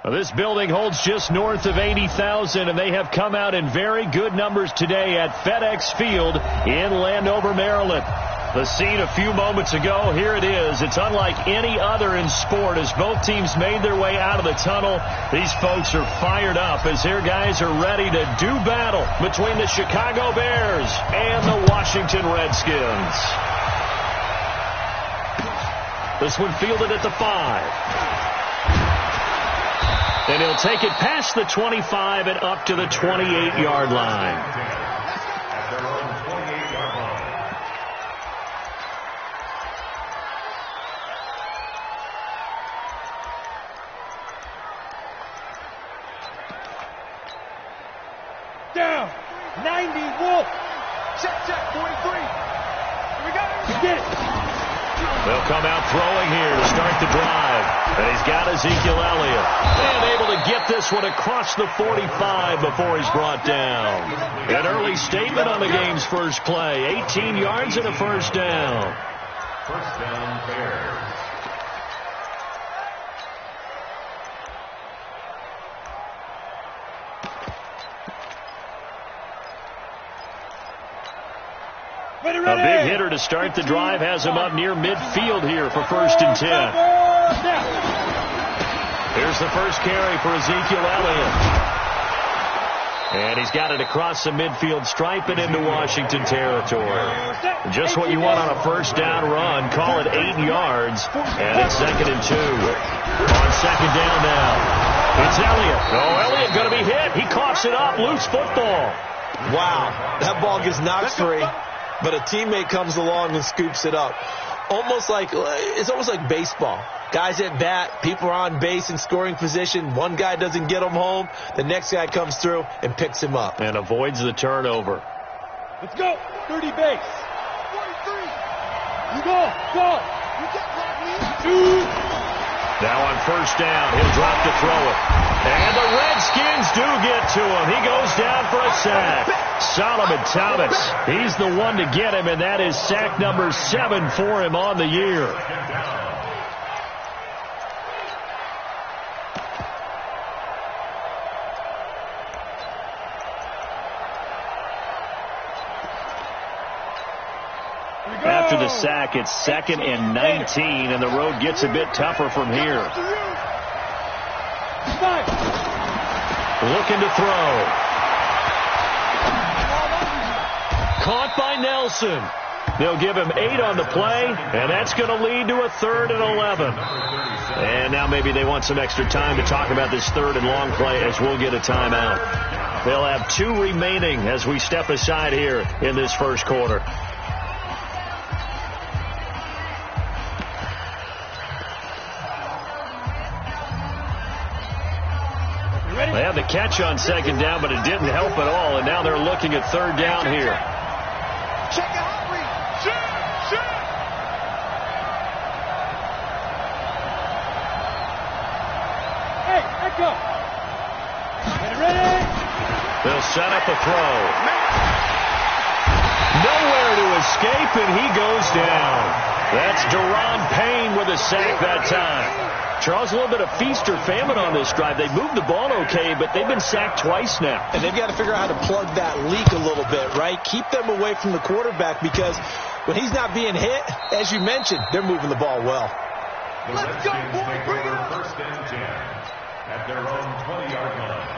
Well, this building holds just north of 80,000, and they have come out in very good numbers today at FedEx Field in Landover, Maryland. The scene a few moments ago, here it is. It's unlike any other in sport as both teams made their way out of the tunnel. These folks are fired up as their guys are ready to do battle between the Chicago Bears and the Washington Redskins. This one fielded at the 5. And he'll take it past the 25 and up to the 28-yard line. Down. 90 Wolf. Check, 43. We got it. Get it. They'll come out throwing here to start the drive. And he's got Ezekiel Elliott. And able to get this one across the 45 before he's brought down. An early statement on the game's first play. 18 yards and a first down. First down, Bears. A big hitter to start the drive has him up near midfield here for 1st and 10. Here's the first carry for Ezekiel Elliott. And he's got it across the midfield stripe and into Washington territory. Just what you want on a first down run. Call it 8 yards. And it's 2nd and 2. On 2nd down now. It's Elliott. Oh, Elliott going to be hit. He coughs it up. Loose football. Wow. That ball gets knocked free. But a teammate comes along and scoops it up. It's almost like baseball. Guys at bat, people are on base in scoring position. One guy doesn't get him home. The next guy comes through and picks him up. And avoids the turnover. Let's go. 30 base. 43. You go. You get blocked. Now on first down, he'll drop to throw it. And the Redskins do get to him. He goes down for a sack. Solomon Thomas, he's the one to get him, and that is sack number 7 for him on the year. After the sack, it's 2nd and 19, and the road gets a bit tougher from here. Looking to throw. Caught by Nelson. They'll give him 8 on the play, and that's going to lead to a 3rd and 11. And now maybe they want some extra time to talk about this 3rd and long play as we'll get a timeout. They'll have 2 remaining as we step aside here in this first quarter. They had the catch on 2nd down, but it didn't help at all, and now they're looking at 3rd down here. Check it out, shoot! Hey, echo! Get ready! They'll set up a throw. Nowhere to escape, and he goes down. That's Deron Payne with a sack that time. Charles, a little bit of feast or famine on this drive. They moved the ball okay, but they've been sacked twice now. And they've got to figure out how to plug that leak a little bit, right? Keep them away from the quarterback because when he's not being hit, as you mentioned, they're moving the ball well. Let's go, boy. Bring it up. 1st and 10 at their own 20-yard line.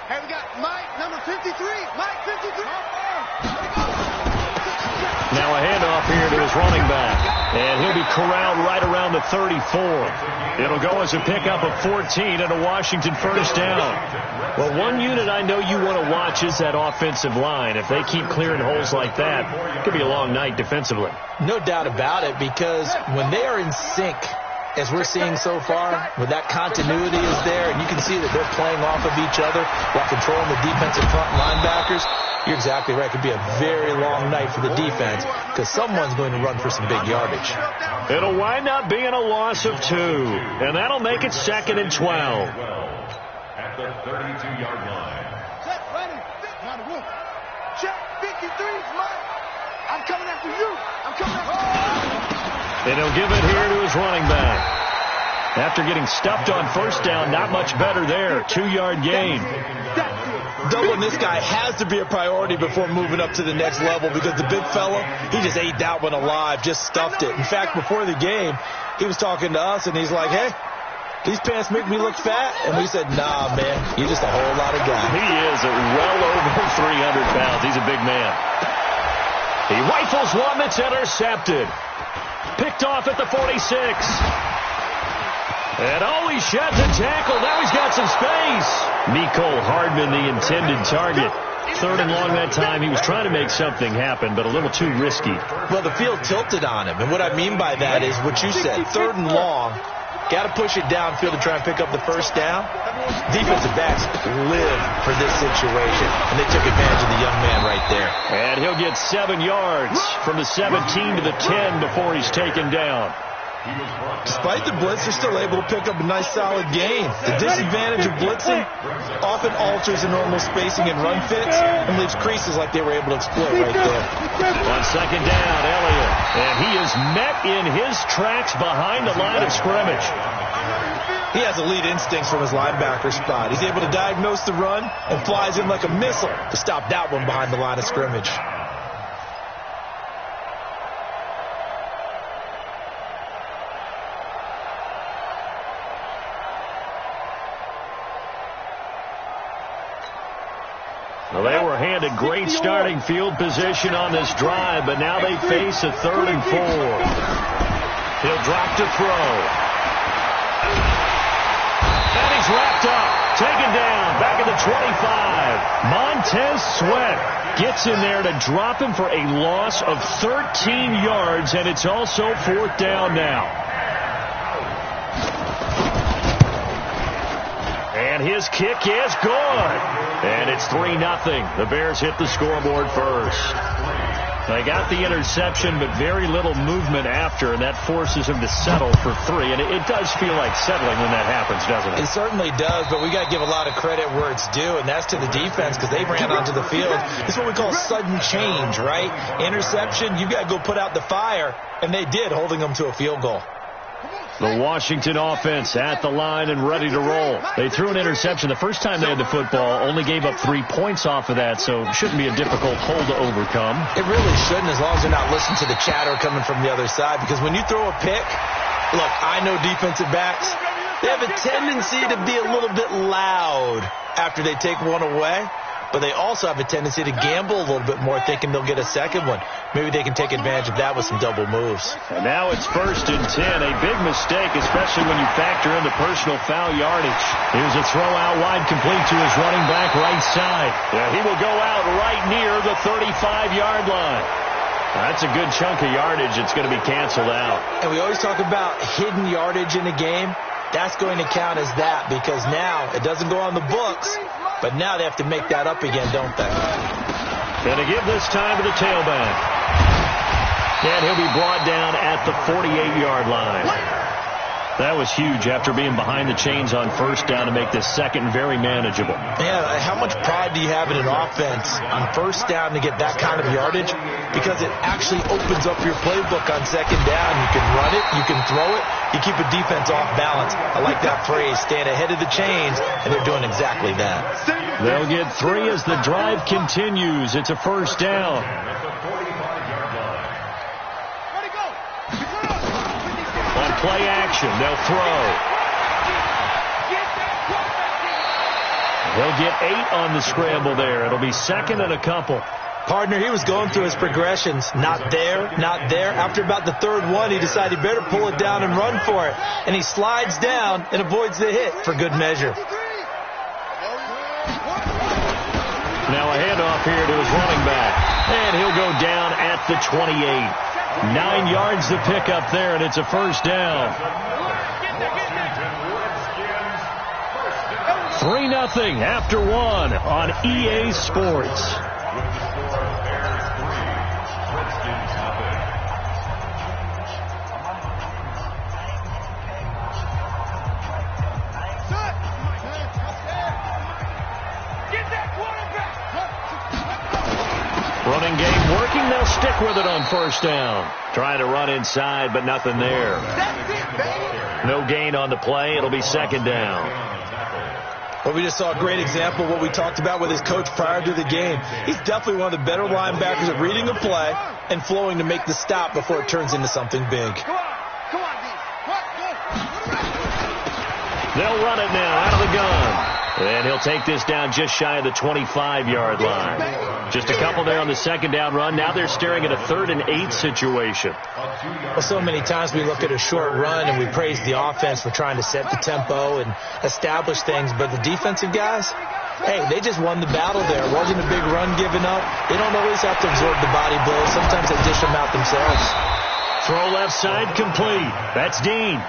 Hey, we got Mike, number 53. Mike, 53. Now a handoff here to his running back. And he'll be corralled right around the 34. It'll go as a pickup of 14 and a Washington first down. Well, one unit I know you want to watch is that offensive line. If they keep clearing holes like that, it could be a long night defensively. No doubt about it, because when they are in sync, as we're seeing so far, where that continuity is there, and you can see that they're playing off of each other while controlling the defensive front linebackers, you're exactly right. It could be a very long night for the defense because someone's going to run for some big yardage. It'll wind up being a loss of 2, and that'll make it 2nd and 12. At the 32-yard line. Check 53's mine. I'm coming after you. I'm coming after you. And he'll give it here to his running back. After getting stuffed on first down, not much better there. 2-yard gain. Doubling this guy has to be a priority before moving up to the next level because the big fella, he just ate that one alive, just stuffed it. In fact, before the game, he was talking to us, and he's like, hey, these pants make me look fat. And we said, nah, man, you're just a whole lot of guy. He is well over 300 pounds. He's a big man. He rifles one that's intercepted. Picked off at the 46. And he sheds a tackle. Now he's got some space. Nicole Hardman, the intended target. 3rd and long that time. He was trying to make something happen, but a little too risky. Well, the field tilted on him. And what I mean by that is what you said. 3rd and long. Got to push it downfield to try and pick up the first down. Defensive backs live for this situation, and they took advantage of the young man right there. And he'll get 7 yards from the 17 to the 10 before he's taken down. Despite the blitz, they're still able to pick up a nice solid gain. The disadvantage of blitzing often alters the normal spacing and run fits and leaves creases like they were able to exploit right there. On 2nd down, Elliott. And he is met in his tracks behind the line of scrimmage. He has elite instincts from his linebacker spot. He's able to diagnose the run and flies in like a missile to stop that one behind the line of scrimmage. Well, they were handed great starting field position on this drive, but now they face a 3rd and 4. He'll drop to throw. And he's wrapped up, taken down, back at the 25. Montez Sweat gets in there to drop him for a loss of 13 yards, and it's also 4th down now. And his kick is good. And it's 3-0. The Bears hit the scoreboard first. They got the interception, but very little movement after, and that forces him to settle for 3. And it does feel like settling when that happens, doesn't it? It certainly does, but we got to give a lot of credit where it's due, and that's to the defense because they ran onto the field. It's what we call sudden change, right? Interception, you got to go put out the fire, and they did, holding them to a field goal. The Washington offense at the line and ready to roll. They threw an interception the first time they had the football, only gave up 3 points off of that, so it shouldn't be a difficult hole to overcome. It really shouldn't, as long as they're not listening to the chatter coming from the other side, because when you throw a pick, look, I know defensive backs, they have a tendency to be a little bit loud after they take one away. But they also have a tendency to gamble a little bit more, thinking they'll get a second one. Maybe they can take advantage of that with some double moves. And now it's 1st and 10. A big mistake, especially when you factor in the personal foul yardage. Here's a throw out wide, complete to his running back right side. Yeah, he will go out right near the 35-yard line. That's a good chunk of yardage. It's going to be canceled out. And we always talk about hidden yardage in a game. That's going to count as that because now it doesn't go on the books, but now they have to make that up again, don't they? Going to give this time to the tailback. And he'll be brought down at the 48-yard line. That was huge after being behind the chains on first down to make this second very manageable. Yeah, how much pride do you have in an offense on first down to get that kind of yardage? Because it actually opens up your playbook on second down. You can run it, you can throw it, you keep a defense off balance. I like that phrase, staying ahead of the chains, and they're doing exactly that. They'll get 3 as the drive continues. It's a first down. On play action, they'll throw. They'll get 8 on the scramble there. It'll be 2nd and a couple. Partner, he was going through his progressions. Not there, not there. After about the 3rd one, he decided he better pull it down and run for it. And he slides down and avoids the hit for good measure. Now a handoff here to his running back. And he'll go down at the 28. 9 yards to pick up there, and it's a first down. 3-0 after 1 on EA Sports. Passing game working. They'll stick with it on first down. Trying to run inside, but nothing there. No gain on the play. It'll be second down. Well, we just saw a great example of what we talked about with his coach prior to the game. He's definitely one of the better linebackers at reading a play and flowing to make the stop before it turns into something big. They'll run it now out of the gun. And he'll take this down just shy of the 25-yard line. Just a couple there on the second down run. Now they're staring at a 3rd and 8 situation. Well, so many times we look at a short run and we praise the offense for trying to set the tempo and establish things. But the defensive guys, hey, they just won the battle there. It wasn't a big run given up. They don't always have to absorb the body blows. Sometimes they dish them out themselves. Throw left side complete. That's Dean.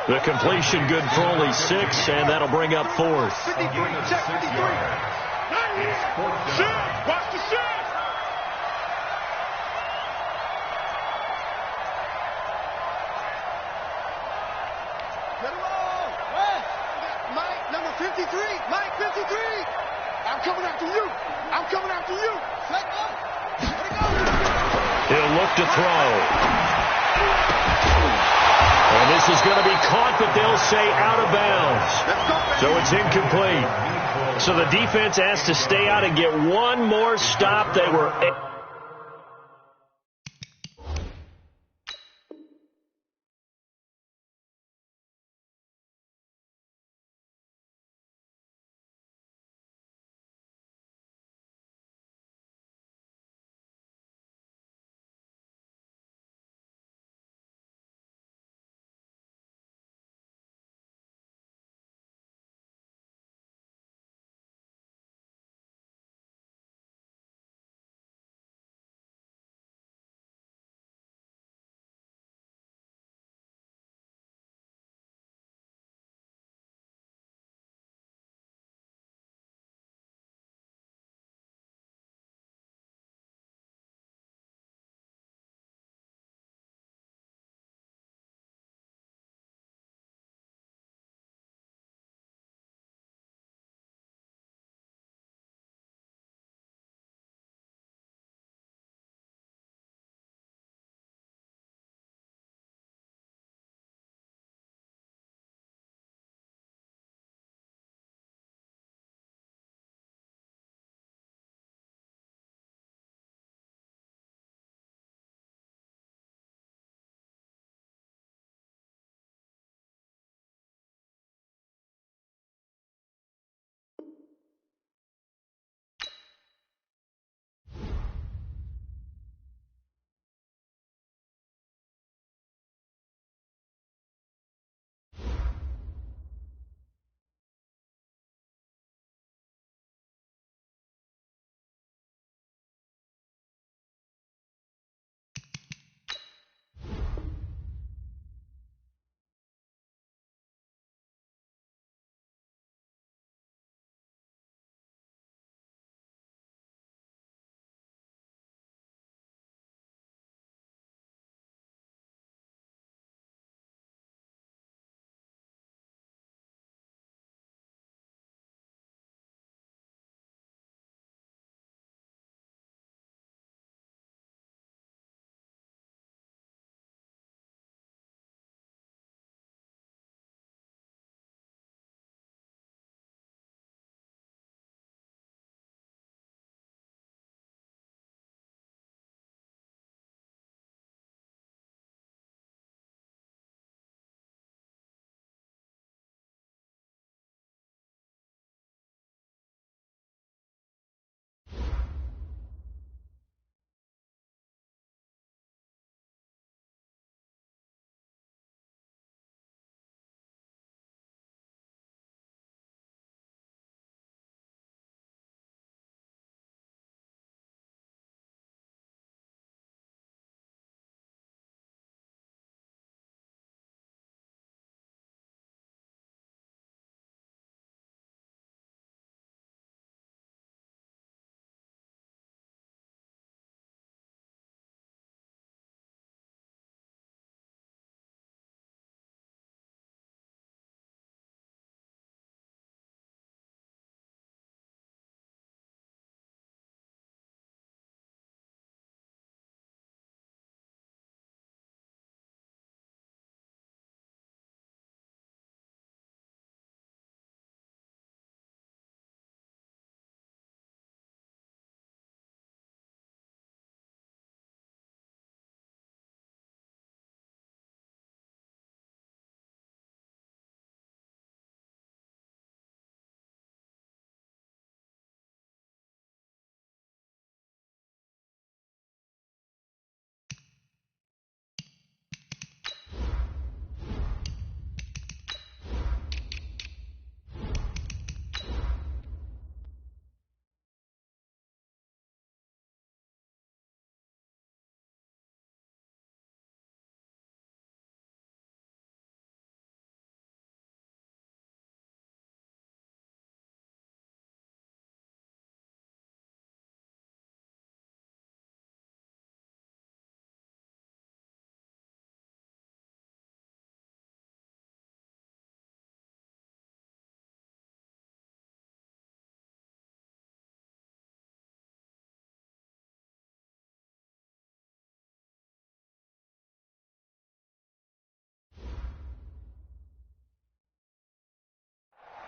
The completion good for only 6, and that'll bring up 4th. 53, check 53. Shift, watch the shift. Get it all. Mike, number 53. Mike, 53. I'm coming after you. I'm coming after you. Let go. Let it go. He'll look to throw. And this is going to be caught, but they'll say out of bounds. So it's incomplete. So the defense has to stay out and get one more stop. They were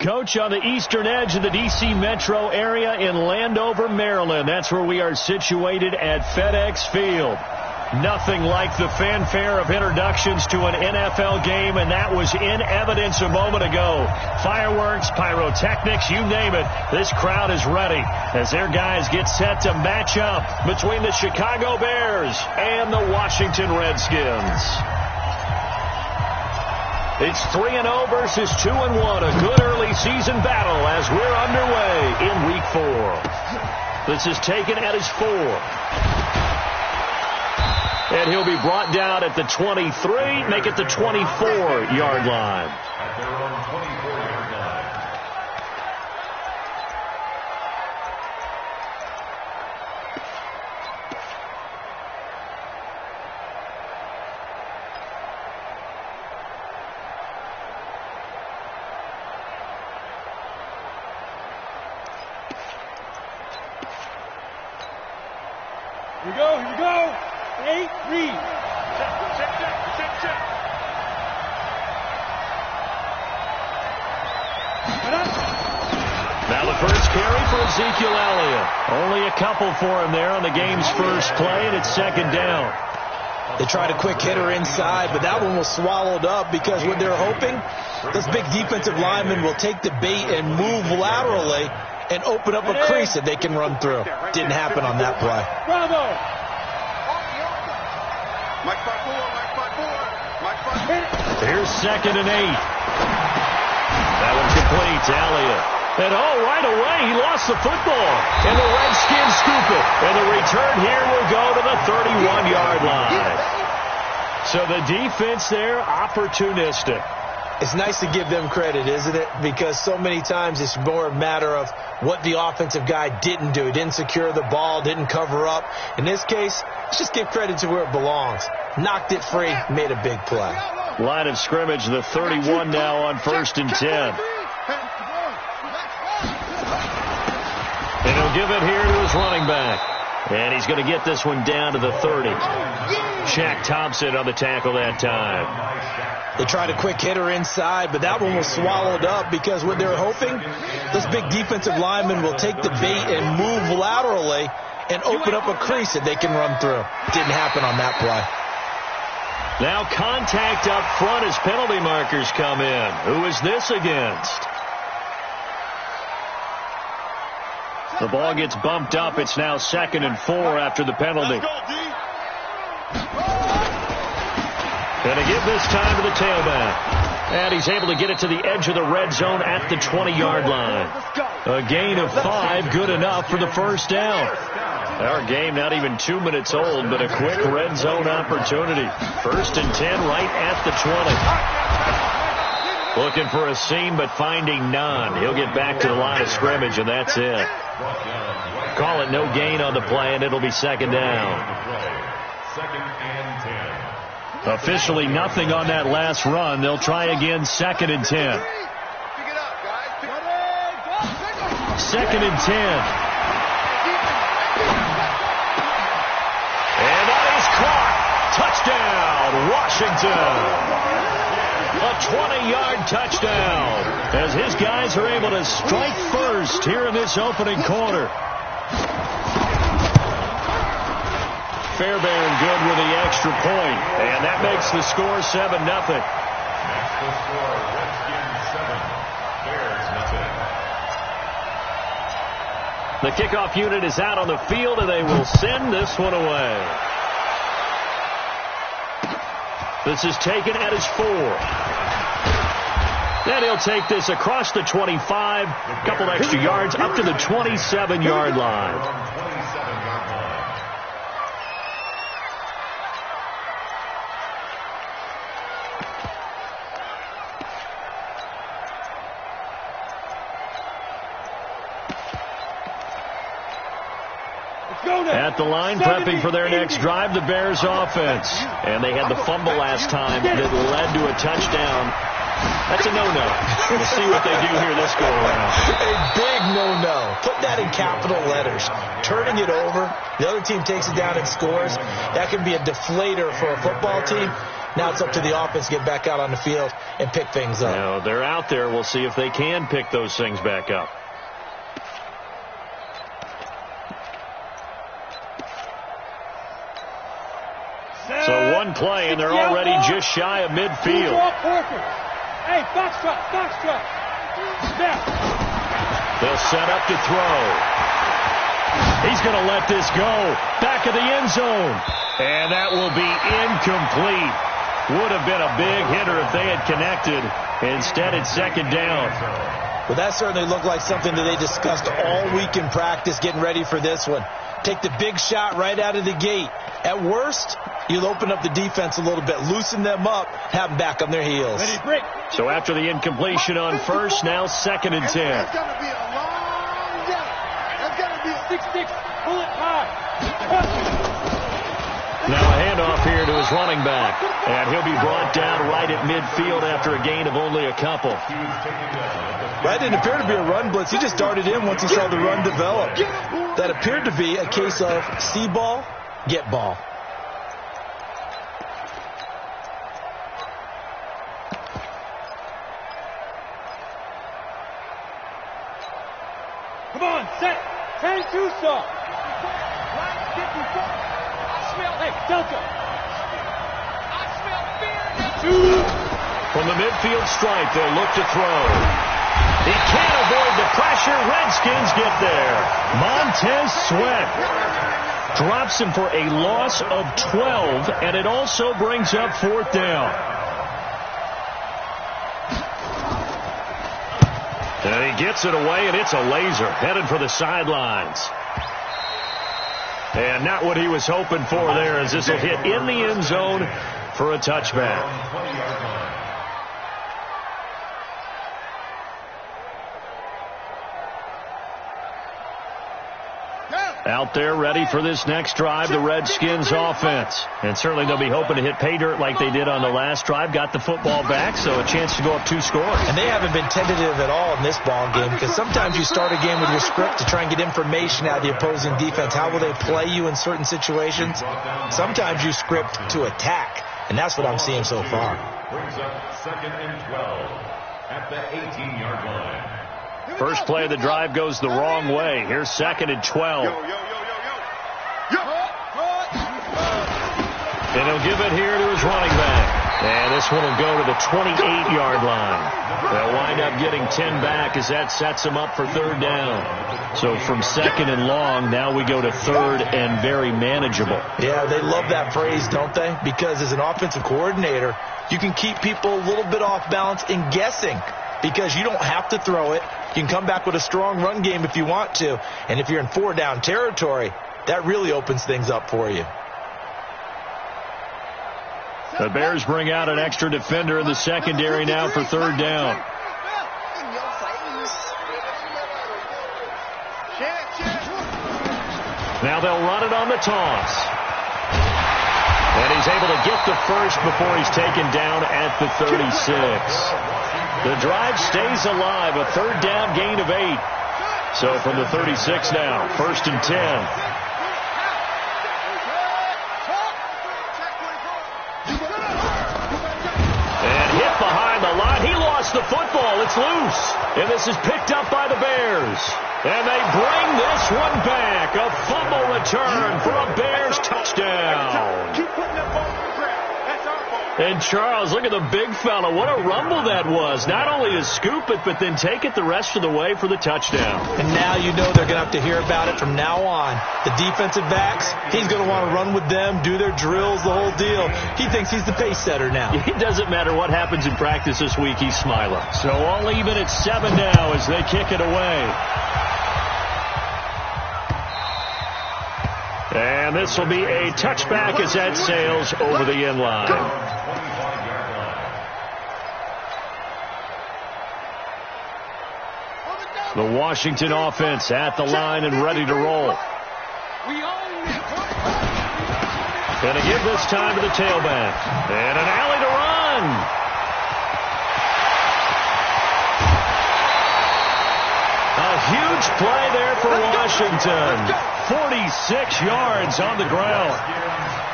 Coach, on the eastern edge of the D.C. metro area in Landover, Maryland. That's where we are situated at FedEx Field. Nothing like the fanfare of introductions to an NFL game, and that was in evidence a moment ago. Fireworks, pyrotechnics, you name it. This crowd is ready as their guys get set to match up between the Chicago Bears and the Washington Redskins. It's 3-0 versus 2-1, a good early season battle as we're underway in Week 4. This is taken at his 4. And he'll be brought down at the 23, make it the 24-yard line. At their own 24-yard line. Here you go, here you go. 8, read. Check. Now the first carry for Ezekiel Elliott. Only a couple for him there on the game's first play, and it's second down. They tried a quick hitter inside, but that one was swallowed up because what they're hoping, those big defensive linemen will take the bait and move laterally and open up a crease that they can run through. Didn't happen on that play. Bravo. Mike 5-4. Here's 2nd and 8. That one complete to Elliott. And right away, he lost the football. And the Redskins scoop it. And the return here will go to the 31-yard line. So the defense there, opportunistic. It's nice to give them credit, isn't it? Because so many times it's more a matter of what the offensive guy didn't do. Didn't secure the ball, didn't cover up. In this case, let's just give credit to where it belongs. Knocked it free, made a big play. Line of scrimmage, the 31 now on 1st and 10. And he'll give it here to his running back. And he's going to get this one down to the 30. Shaq Thompson on the tackle that time. They tried a quick hitter inside, but that one was swallowed up because what they're hoping, those big defensive linemen will take the bait and move laterally and open up a crease that they can run through. Didn't happen on that play. Now contact up front as penalty markers come in. Who is this against? The ball gets bumped up. It's now 2nd and 4 after the penalty. Going to give this time to the tailback. And he's able to get it to the edge of the red zone at the 20-yard line. A gain of 5, good enough for the first down. Our game not even 2 minutes old, but a quick red zone opportunity. 1st and 10 right at the 20. Looking for a seam, but finding none. He'll get back to the line of scrimmage, and that's it. Call it no gain on the play, and it'll be 2nd down. 2nd and 10. Officially nothing on that last run. They'll try again 2nd and 10. 2nd and 10. And that is caught. Touchdown, Washington. A 20-yard touchdown as his guys are able to strike first here in this opening quarter. Fairbairn good with the extra point, and that makes the score 7-0. That's the score. Redskins 7, Bears nothing. The kickoff unit is out on the field, and they will send this one away. This is taken at his 4. Then he'll take this across the 25, a couple extra yards up to the 27-yard line. At the line, prepping for their next drive, the Bears offense. And they had the fumble last time that led to a touchdown. That's a no-no. We'll see what they do here this go-around. A big no-no. Put that in capital letters. Turning it over, the other team takes it down and scores. That can be a deflator for a football team. Now it's up to the offense to get back out on the field and pick things up. Now they're out there. We'll see if they can pick those things back up. So one play, and they're already just shy of midfield. Hey, foxtrot. They'll set up to throw. He's going to let this go. Back of the end zone. And that will be incomplete. Would have been a big hitter if they had connected. Instead, it's second down. Well, that certainly looked like something that they discussed all week in practice getting ready for this one. Take the big shot right out of the gate. At worst, you'll open up the defense a little bit, loosen them up, have them back on their heels. So after the incompletion on first, now second and 10. It's going to be a long day. It's going to be 6-6. Pull it high. Now a handoff here to his running back. And he'll be brought down right at midfield after a gain of only a couple. That didn't appear to be a run blitz. He just darted in once he saw the run develop. That appeared to be a case of see ball, get ball. Come on, set. 10-2 stop. Hey, Delta. I smell fear. From the midfield stripe, they'll look to throw. He can't avoid the pressure. Redskins get there. Montez Sweat drops him for a loss of 12, and it also brings up fourth down. And he gets it away, and it's a laser headed for the sidelines. And not what he was hoping for there, as this will hit in the end zone for a touchback. Out there ready for this next drive, the Redskins offense. And certainly they'll be hoping to hit pay dirt like they did on the last drive. Got the football back, so a chance to go up 2 scores. And they haven't been tentative at all in this ball game, because sometimes you start a game with your script to try and get information out of the opposing defense. How will they play you in certain situations? Sometimes you script to attack, and that's what I'm seeing so far. Brings up second and 12 at the 18-yard line. First play of the drive goes the wrong way. Here's second and 12. And he'll give it here to his running back. And this one will go to the 28-yard line. They'll wind up getting 10 back as that sets them up for third down. So from second and long, now we go to third and very manageable. Yeah, they love that phrase, don't they? Because as an offensive coordinator, you can keep people a little bit off balance in guessing, because you don't have to throw it. You can come back with a strong run game if you want to. And if you're in 4-down territory, that really opens things up for you. The Bears bring out an extra defender in the secondary now for third down. Now they'll run it on the toss. And he's able to get the first before he's taken down at the 36. The drive stays alive, a third down gain of 8. So from the 36 now, first and 10. And hit behind the line. He lost the football. It's loose. And this is picked up by the Bears. And they bring this one back. A fumble return for a Bears touchdown. Keep putting that ball on the ground. That's our ball. And Charles, look at the big fella. What a rumble that was. Not only to scoop it, but then take it the rest of the way for the touchdown. And now you know they're going to have to hear about it from now on. The defensive backs, he's going to want to run with them, do their drills, the whole deal. He thinks he's the pace setter now. It doesn't matter what happens in practice this week, he's smiling. So all even at 7 now as they kick it away. And this will be a touchback as that sails over the end line. The Washington offense at the line and ready to roll. Going to give this time to the tailback. And an alley to run. A huge play there for Washington. 46 yards on the ground.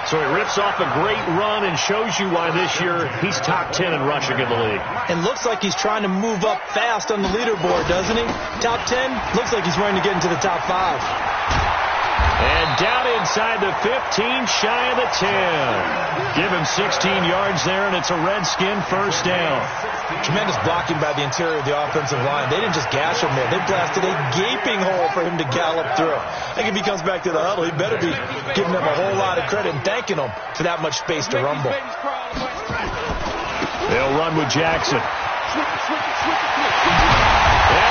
So he rips off a great run and shows you why this year he's top 10 in rushing in the league. And looks like he's trying to move up fast on the leaderboard, doesn't he? Top 10, looks like he's running to get into the top 5. And down inside the 15, shy of the 10. Give him 16 yards there, and it's a Redskin first down. Tremendous blocking by the interior of the offensive line. They didn't just gash him there. They blasted a gaping hole for him to gallop through. I think if he comes back to the huddle, he better be giving them a whole lot of credit and thanking them for that much space to rumble. They'll run with Jackson. And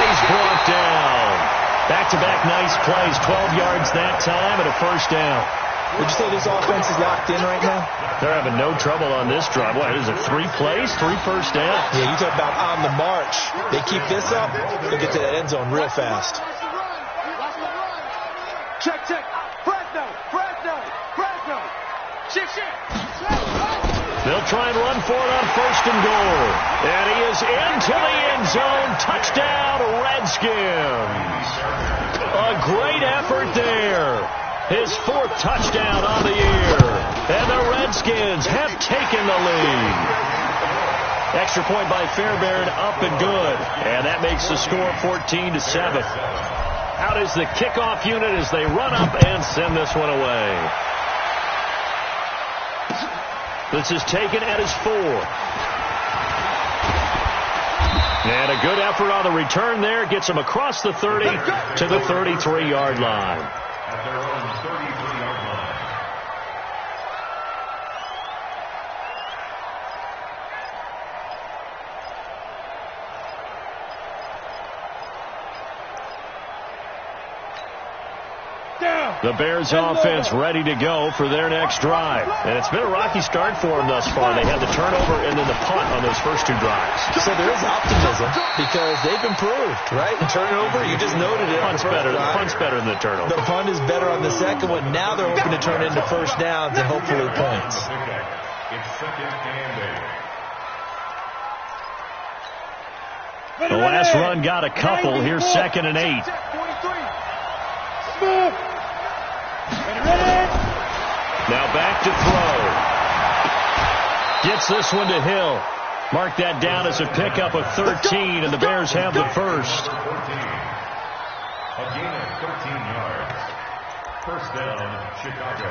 he's brought down. Back-to-back nice plays, 12 yards that time and a first down. Would you say this offense is locked in right now? They're having no trouble on this drive. What, is it 3 plays, 3 first downs? Yeah, you talk about on the march. They keep this up, they'll get to that end zone real fast. Check. Fresno. Shift. They'll try and run for it on first and goal. And he is into the end zone. Touchdown, Redskins. A great effort there. His 4th touchdown on the year. And the Redskins have taken the lead. Extra point by Fairbairn, up and good. And that makes the score 14-7. Out is the kickoff unit as they run up and send this one away. This is taken at his 4. And a good effort on the return there. Gets him across the 30 to the 33-yard line. At their own 33-yard line. The Bears offense ready to go for their next drive. And it's been a rocky start for them thus far. They had the turnover and then the punt on those first 2 drives. So there is optimism because they've improved, right? The turnover, you just noted it. Punt's better than the turnover. The punt is better on the second one. Now they're hoping to turn into first downs and hopefully points. It's second and 8. The last run got a couple. Here's 2nd and 8. Smooth. Ready. Now back to throw. Gets this one to Hill. Mark that down as a pickup of 13, and the Bears have the first. 14. A gain of 13 yards. First down, Chicago.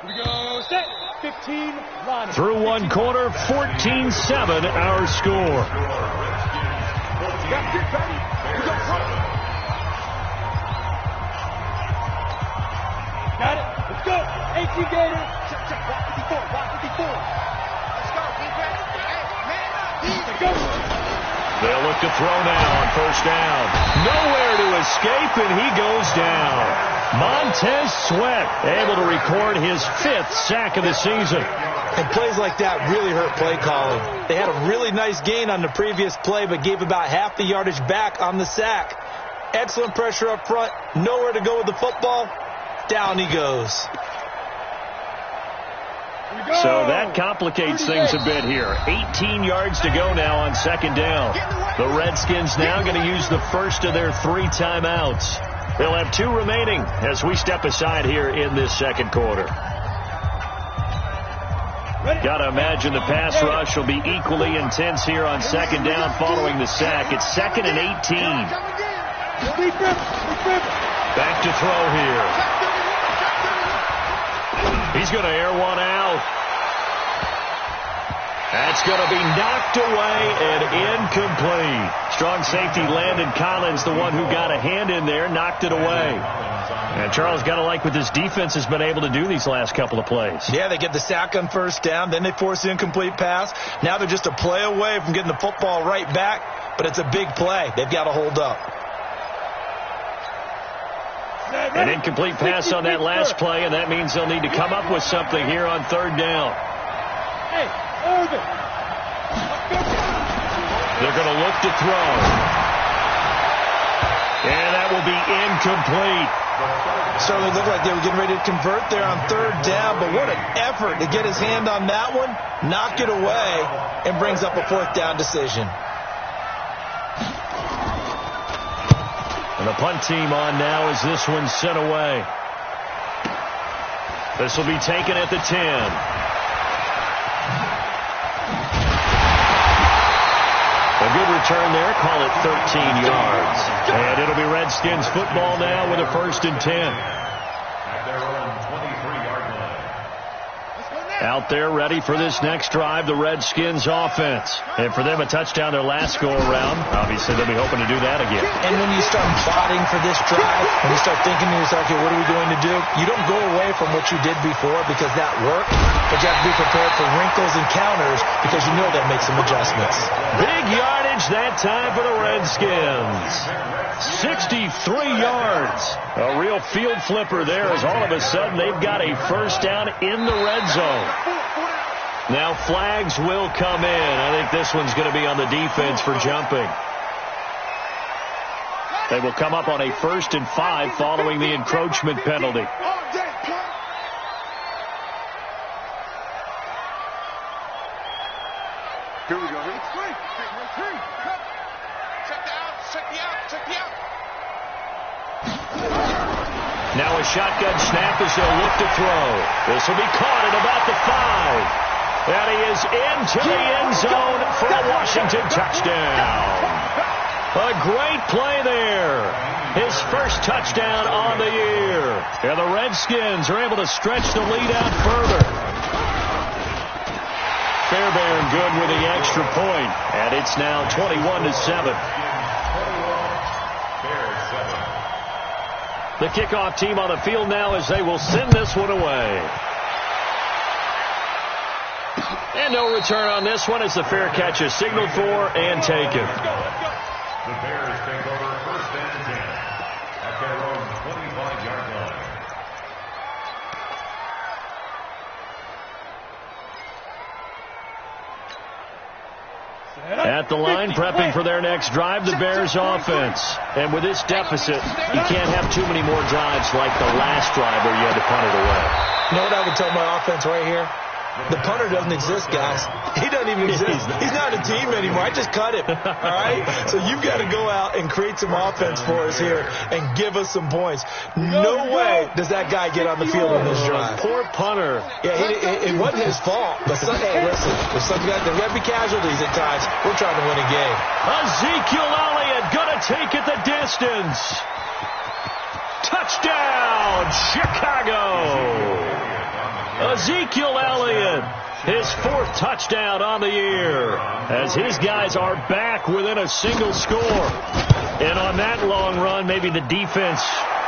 Here we go. Set. 15. Line. Through one quarter, 14-7 our score. Got it, ready. We go. Got it. Let's go. 18 Gator. Check. Block 54. Let's go, defense. Hey, man up. Let's go. They'll look to throw now on first down. Nowhere to escape, and he goes down. Montez Sweat able to record his 5th sack of the season. And plays like that really hurt play calling. They had a really nice gain on the previous play, but gave about half the yardage back on the sack. Excellent pressure up front. Nowhere to go with the football. Down he goes. So that complicates things a bit here. 18 yards to go now on second down. The Redskins now going to use the first of their 3 timeouts. They'll have 2 remaining as we step aside here in this second quarter. Got to imagine the pass rush will be equally intense here on second down following the sack. It's 2nd and 18. Back to throw here. He's going to air one out. That's going to be knocked away and incomplete. Strong safety Landon Collins, the one who got a hand in there, knocked it away. And Charles, got to like what this defense has been able to do these last couple of plays. Yeah, they get the sack on first down, then they force the incomplete pass. Now they're just a play away from getting the football right back, but it's a big play. They've got to hold up. An incomplete pass on that last play, and that means they'll need to come up with something here on third down. They're going to look to throw. And that will be incomplete. Certainly looked like they were getting ready to convert there on third down, but what an effort to get his hand on that one, knock it away, and brings up a 4th down decision. And the punt team on now as this one's sent away. This will be taken at the 10. A good return there. Call it 13 yards. And it'll be Redskins football now with a 1st and 10. At their own 23-yard line. Out there ready for this next drive, the Redskins offense. And for them, a touchdown their last go-around. Obviously, they'll be hoping to do that again. And when you start plotting for this drive, when you start thinking to yourself, okay, what are we going to do? You don't go away from what you did before because that worked, but you have to be prepared for wrinkles and counters because you know that makes some adjustments. Big yardage that time for the Redskins. 63 yards. A real field flipper there as all of a sudden they've got a 1st down in the red zone. Now flags will come in. I think this one's going to be on the defense for jumping. They will come up on a 1st and 5 following the encroachment penalty. Here we go. Check me out. Now a shotgun snap as they'll look to throw. This will be caught at about the 5. And he is into the end zone for a Washington touchdown. A great play there. His 1st touchdown on the year. And the Redskins are able to stretch the lead out further. Fairbairn good with the extra point. And it's now 21-7. The kickoff team on the field now as they will send this one away. And no return on this one as the fair catch is signaled for and taken. The Bears take over 1st and 10 at their own 25-yard line. At the line, prepping for their next drive, the Bears offense. And with this deficit, you can't have too many more drives like the last drive where you had to punt it away. You know what I would tell my offense right here? The punter doesn't exist, guys. He doesn't even exist. He's not a team anymore. I just cut him. All right? So you've got to go out and create some offense for us here and give us some points. No way does that guy get on the field in this drive. Poor punter. Yeah, it wasn't his fault. But hey, listen, there's got to be casualties at times. We're trying to win a game. Ezekiel Elliott going to take it the distance. Touchdown, Chicago. Ezekiel Elliott, his 4th touchdown on the year, as his guys are back within a single score. And on that long run, maybe the defense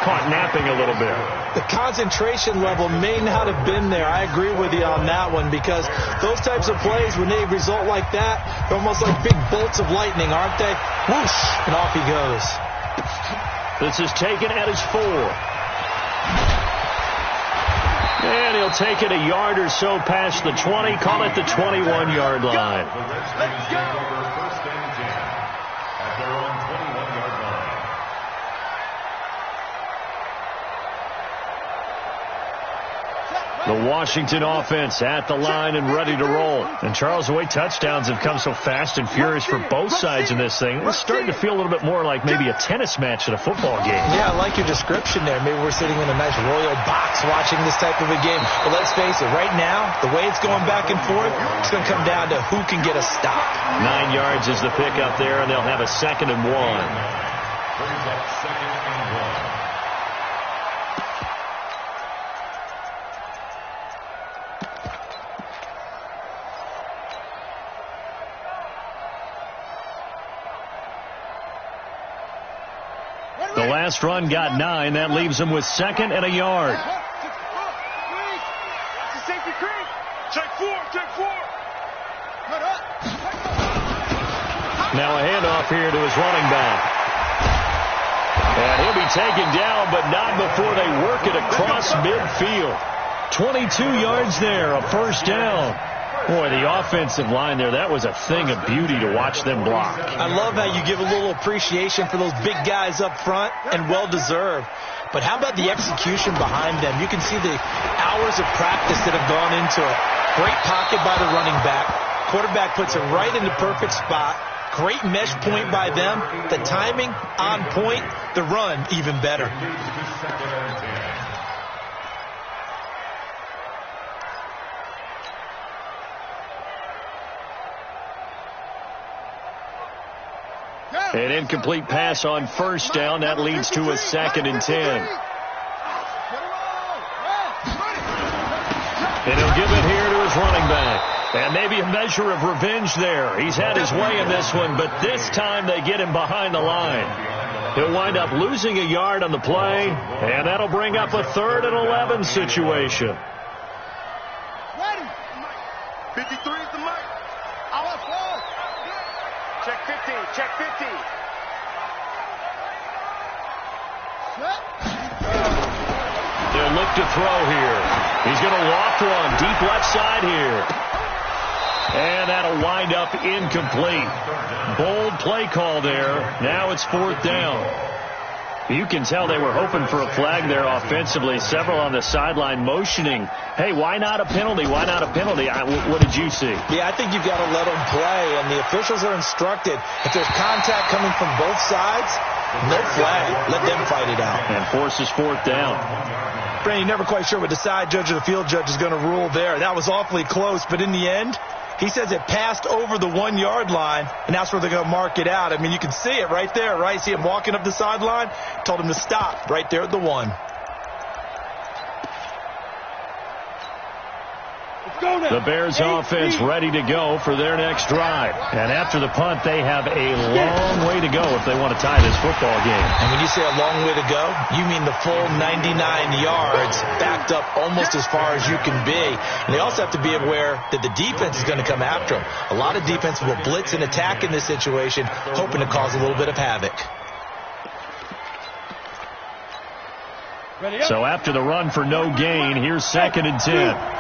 caught napping a little bit. The concentration level may not have been there. I agree with you on that one because those types of plays, when they result like that, they're almost like big bolts of lightning, aren't they? Whoosh, and off he goes. This is taken at his 4. And he'll take it a yard or so past the 20. Call it the 21-yard line. The Redskins take over 1st and 10 at their own 21-yard line. The Washington offense at the line and ready to roll. And Charles, the way touchdowns have come so fast and furious for both sides in this thing, it's starting to feel a little bit more like maybe a tennis match at a football game. Yeah, I like your description there. Maybe we're sitting in a nice royal box watching this type of a game. But let's face it, right now, the way it's going back and forth, it's going to come down to who can get a stop. 9 yards is the pick up there, and they'll have a 2nd and 1. Brings up 2nd and 1. The last run got 9. That leaves them with 2nd and a yard. Now a handoff here to his running back. And he'll be taken down, but not before they work it across midfield. 22 yards there, a 1st down. Boy, the offensive line there, that was a thing of beauty to watch them block. I love how you give a little appreciation for those big guys up front, and well-deserved. But how about the execution behind them? You can see the hours of practice that have gone into it. Great pocket by the running back. Quarterback puts it right in the perfect spot. Great mesh point by them. The timing on point. The run even better. An incomplete pass on first down. That leads to a 2nd and 10. And he'll give it here to his running back. And maybe a measure of revenge there. He's had his way in this one, but this time they get him behind the line. He'll wind up losing a yard on the play, and that'll bring up a 3rd and 11 situation. Ready. 53 is the mic. Our fault. Check 50. Check 50. They'll look to throw here. He's going to loft one deep left side here. And that'll wind up incomplete. Bold play call there. Now it's 4th down. You can tell they were hoping for a flag there offensively. Several on the sideline motioning, hey, why not a penalty? Why not a penalty? What did you see? Yeah, I think you've got to let them play, and the officials are instructed. If there's contact coming from both sides, no flag. Let them fight it out. And forces 4th down. Brandon, you're never quite sure what the side judge or the field judge is going to rule there. That was awfully close, but in the end, he says it passed over the 1-yard line, and that's where they're going to mark it out. I mean, you can see it right there, right? See him walking up the sideline? Told him to stop right there at the 1. The Bears offense ready to go for their next drive. And after the punt, they have a long way to go if they want to tie this football game. And when you say a long way to go, you mean the full 99 yards backed up almost as far as you can be. And they also have to be aware that the defense is going to come after them. A lot of defense will blitz and attack in this situation, hoping to cause a little bit of havoc. So after the run for no gain, here's 2nd and 10.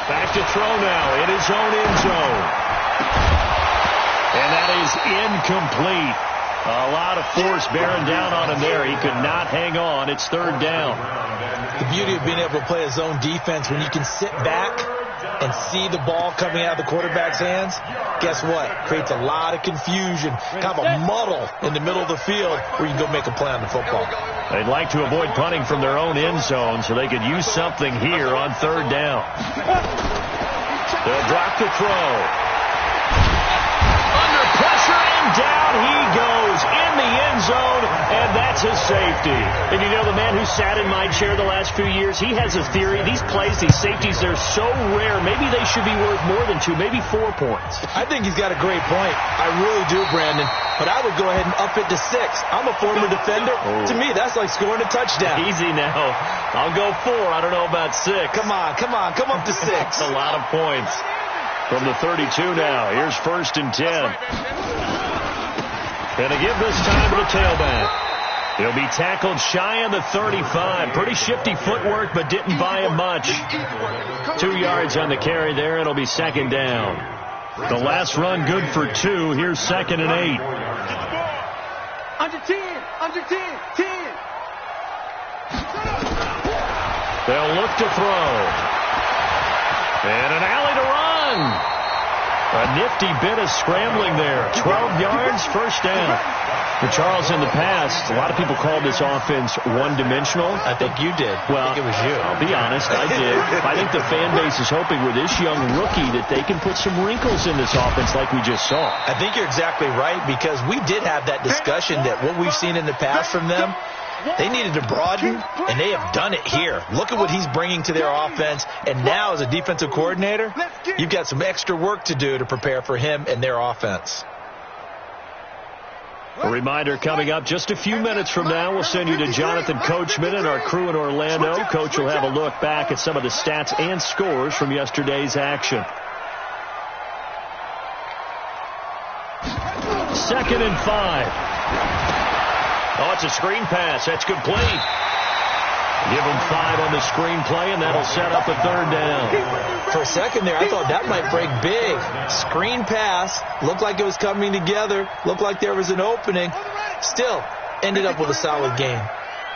Back to throw now in his own end zone. And that is incomplete. A lot of force bearing down on him there. He could not hang on. It's 3rd down. The beauty of being able to play a zone defense, when you can sit back and see the ball coming out of the quarterback's hands, guess what? Creates a lot of confusion, kind of a muddle in the middle of the field where you can go make a play on the football. They'd like to avoid punting from their own end zone so they could use something here on 3rd down. They'll drop the throw. Under pressure, and down he goes in the end zone, and that's a safety. And you know, the man who sat in my chair the last few years, he has a theory. These plays, these safeties, they're so rare. Maybe they should be worth more than 2, maybe 4 points. I think he's got a great point. I really do, Brandon. But I would go ahead and up it to 6. I'm a former defender. Oh. To me, that's like scoring a touchdown. Easy now. I'll go 4. I don't know about 6. Come on. Come up to 6. That's a lot of points. From the 32 now. Here's 1st and 10. Going to give this time to the tailback. He'll be tackled shy of the 35. Pretty shifty footwork, but didn't buy him much. 2 yards on the carry there. It'll be 2nd down. The last run good for 2. Here's 2nd and 8. Under 10. Under 10. 10. They'll look to throw. And an alley to run. A nifty bit of scrambling there. 12 yards, 1st down. For Charles in the past, a lot of people called this offense one-dimensional. I think you did. Well, I think it was you. I'll be honest, I did. I think the fan base is hoping with this young rookie that they can put some wrinkles in this offense like we just saw. I think you're exactly right, because we did have that discussion that what we've seen in the past from them, they needed to broaden, and they have done it here. Look at what he's bringing to their offense, and now as a defensive coordinator, you've got some extra work to do to prepare for him and their offense. A reminder coming up just a few minutes from now, we'll send you to Jonathan Coachman and our crew in Orlando. Coach will have a look back at some of the stats and scores from yesterday's action. 2nd and 5. Oh, it's a screen pass. That's complete. Give him 5 on the screen play, and that'll set up a 3rd down. For a second there, I thought that might break big. Screen pass. Looked like it was coming together. Looked like there was an opening. Still, ended up with a solid game.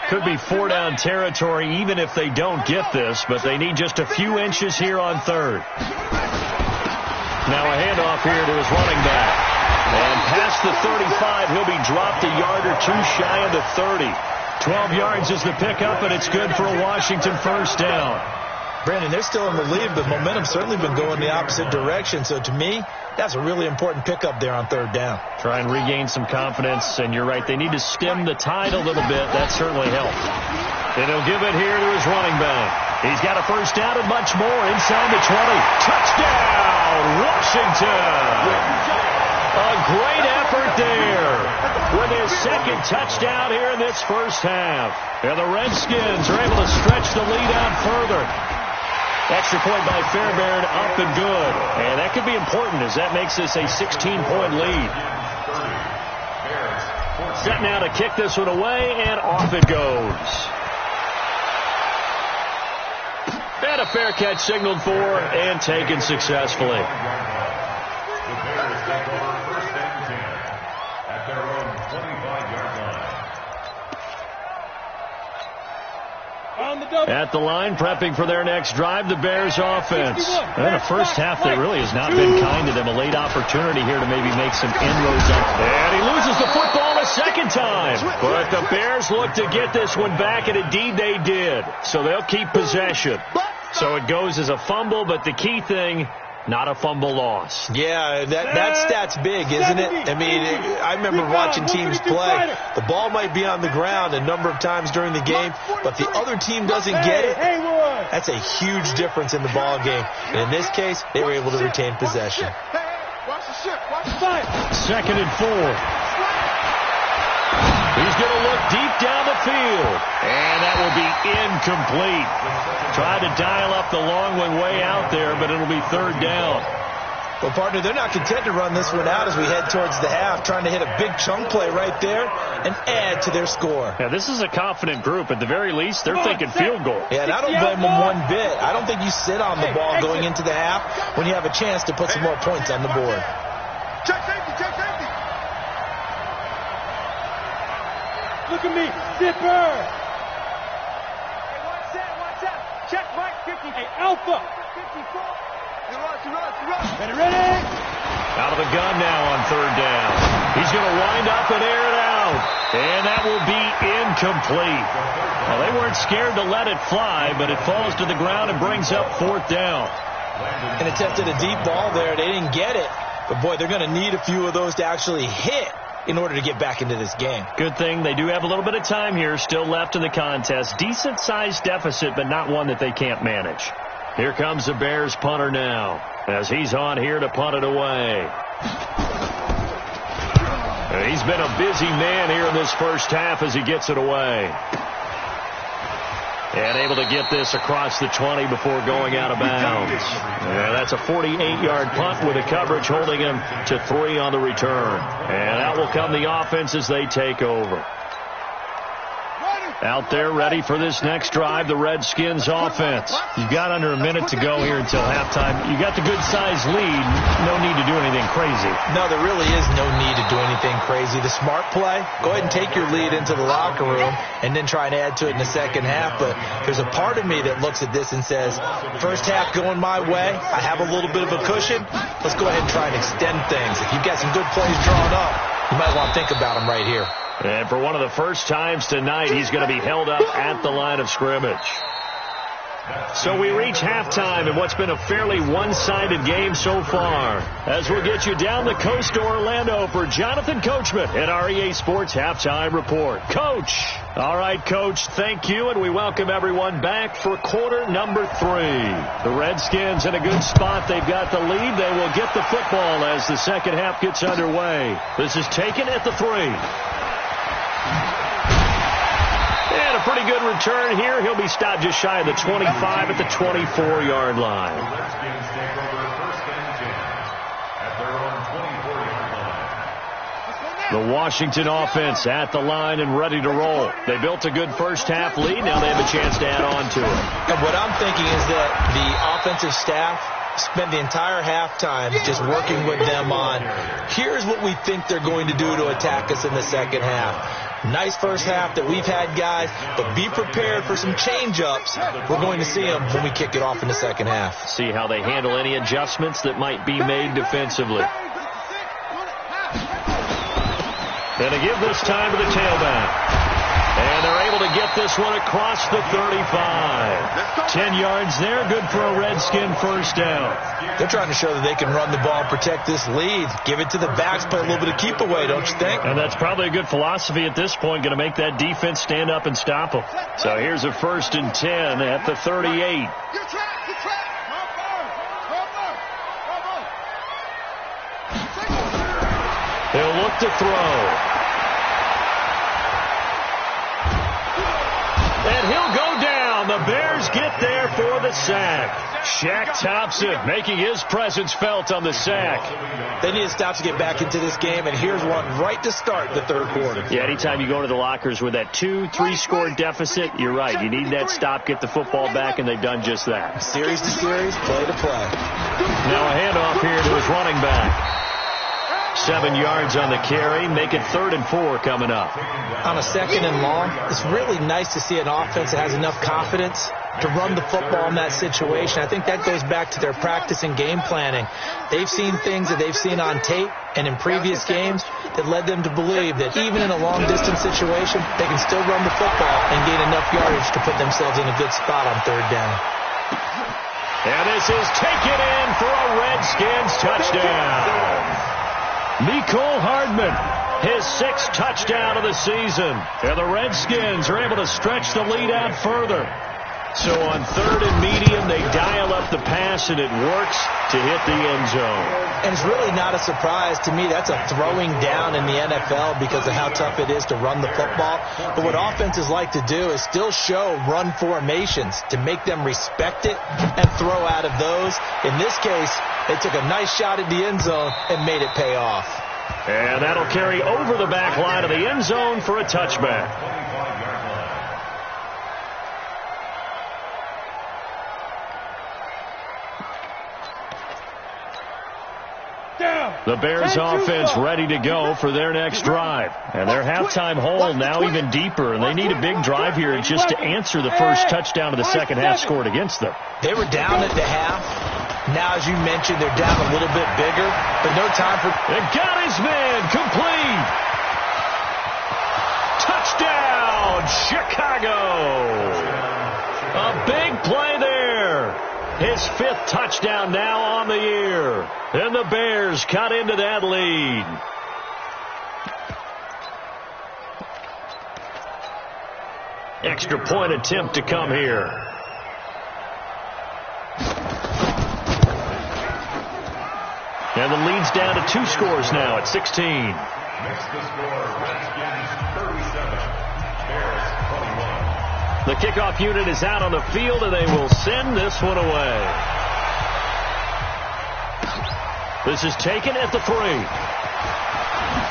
Could be 4-down territory even if they don't get this, but they need just a few inches here on 3rd. Now a handoff here to his running back. And past the 35, he'll be dropped a yard or 2 shy of the 30. 12 yards is the pickup, and it's good for a Washington 1st down. Brandon, they're still in the lead, but momentum's certainly been going the opposite direction. So to me, that's a really important pickup there on third down. Try and regain some confidence, and you're right, they need to stem the tide a little bit. That certainly helps. And he'll give it here to his running back. He's got a first down and much more inside the 20. Touchdown, Washington! A great effort there with his second touchdown here in this first half. And the Redskins are able to stretch the lead out further. Extra point by Fairbairn, up and good. And that could be important as that makes this a 16-point lead. Set now to kick this one away, and off it goes. And a fair catch signaled for and taken successfully. The Bears take over first and 10 at their own 25-yard line. At the line, prepping for their next drive, the Bears offense. In the first half, there really has not been kind to them. A late opportunity here to maybe make some inroads up. And he loses the football a second time. But the Bears look to get this one back, and indeed they did. So they'll keep possession. So it goes as a fumble, but the key thing, not a fumble loss. Yeah, that stat's big, isn't it? I mean, I remember watching teams play. The ball might be on the ground a number of times during the game, but the other team doesn't get it. That's a huge difference in the ball game. And in this case, they were able to retain possession. Second and 4. He's going to look deep down the field. And that will be incomplete. Tried to dial up the long one way out there, but it'll be third down. Well, partner, they're not content to run this one out as we head towards the half, trying to hit a big chunk play right there and add to their score. Yeah, this is a confident group. At the very least, they're thinking field goal. Yeah, and I don't blame them one bit. I don't think you sit on the ball going into the half when you have a chance to put some more points on the board. Check safety, check safety. Look at me, zipper. Hey, watch out. Check Mike 50. Hey, Alpha. 54. You run. Ready, ready. Out of the gun now on third down. He's going to wind up and air it out. And that will be incomplete. Well, they weren't scared to let it fly, but it falls to the ground and brings up fourth down. And attempted a deep ball there. They didn't get it. But, boy, they're going to need a few of those to actually hit in order to get back into this game. Good thing they do have a little bit of time here still left in the contest. Decent-sized deficit, but not one that they can't manage. Here comes the Bears punter now as he's on here to punt it away. He's been a busy man here in this first half as he gets it away. And able to get this across the 20 before going out of bounds. Yeah, that's a 48-yard punt with the coverage holding him to 3 on the return. And out will come the offense as they take over. Out there ready for this next drive, the Redskins offense. You've got under a minute to go here until halftime. You got the good-sized lead. No need to do anything crazy. No, there really is no need to do anything crazy. The smart play, go ahead and take your lead into the locker room and then try and add to it in the second half. But there's a part of me that looks at this and says, first half going my way, I have a little bit of a cushion. Let's go ahead and try and extend things. If you've got some good plays drawn up, you might want to think about them right here. And for one of the first times tonight, he's going to be held up at the line of scrimmage. So we reach halftime in what's been a fairly one-sided game so far. As we'll get you down the coast to Orlando for Jonathan Coachman at our EA Sports Halftime Report. Coach! All right, Coach, thank you, and we welcome everyone back for quarter number 3. The Redskins in a good spot. They've got the lead. They will get the football as the second half gets underway. This is taken at the 3. And a pretty good return here. He'll be stopped just shy of the 25 at the 24-yard line. The Redskins take over first and 10 at their own 24-yard line. The Washington offense at the line and ready to roll. They built a good first half lead. Now they have a chance to add on to it. And what I'm thinking is that the offensive staff spent the entire halftime just working with them on, here's what we think they're going to do to attack us in the second half. Nice first half that we've had, guys, but be prepared for some change-ups. We're going to see them when we kick it off in the second half. See how they handle any adjustments that might be made defensively. And to give this time to the tailback. And they're able to get this one across the 35. 10 yards there, good for a Redskin first down. They're trying to show that they can run the ball and protect this lead. Give it to the backs, play a little bit of keep away, don't you think? And that's probably a good philosophy at this point, going to make that defense stand up and stop them. So here's a 1st and 10 at the 38. They'll look to throw. And he'll go down. The Bears get there for the sack. Shaq Thompson making his presence felt on the sack. They need to stop to get back into this game, and here's one right to start the third quarter. Yeah, anytime you go into the lockers with that 2-3 score deficit, you're right. You need that stop, get the football back, and they've done just that. Series to series, play to play. Now a handoff here to his running back. 7 yards on the carry. Make it 3rd and 4 coming up. On a 2nd and long, it's really nice to see an offense that has enough confidence to run the football in that situation. I think that goes back to their practice and game planning. They've seen things that they've seen on tape and in previous games that led them to believe that even in a long-distance situation, they can still run the football and gain enough yardage to put themselves in a good spot on 3rd down. And this is taken in for a Redskins touchdown. Mecole Hardman, his 6th touchdown of the season. And the Redskins are able to stretch the lead out further. So on 3rd and medium, they dial up the pass, and it works to hit the end zone. And it's really not a surprise to me. That's a throwing down in the NFL because of how tough it is to run the football. But what offenses like to do is still show run formations to make them respect it and throw out of those. In this case, they took a nice shot at the end zone and made it pay off. And that'll carry over the back line of the end zone for a touchback. The Bears offense ready to go for their next drive. And their halftime hole now even deeper, and they need a big drive here just to answer the first touchdown of the second half scored against them. They were down at the half. Now, as you mentioned, they're down a little bit bigger, but no time for... They got his man complete. Touchdown, Chicago. A big play there. His 5th touchdown now on the year. And the Bears cut into that lead. Extra point attempt to come here. And the lead's down to 2 scores now at 16. Next to score, Redskins 37, Bears 21. The kickoff unit is out on the field, and they will send this one away. This is taken at the 3. Oh,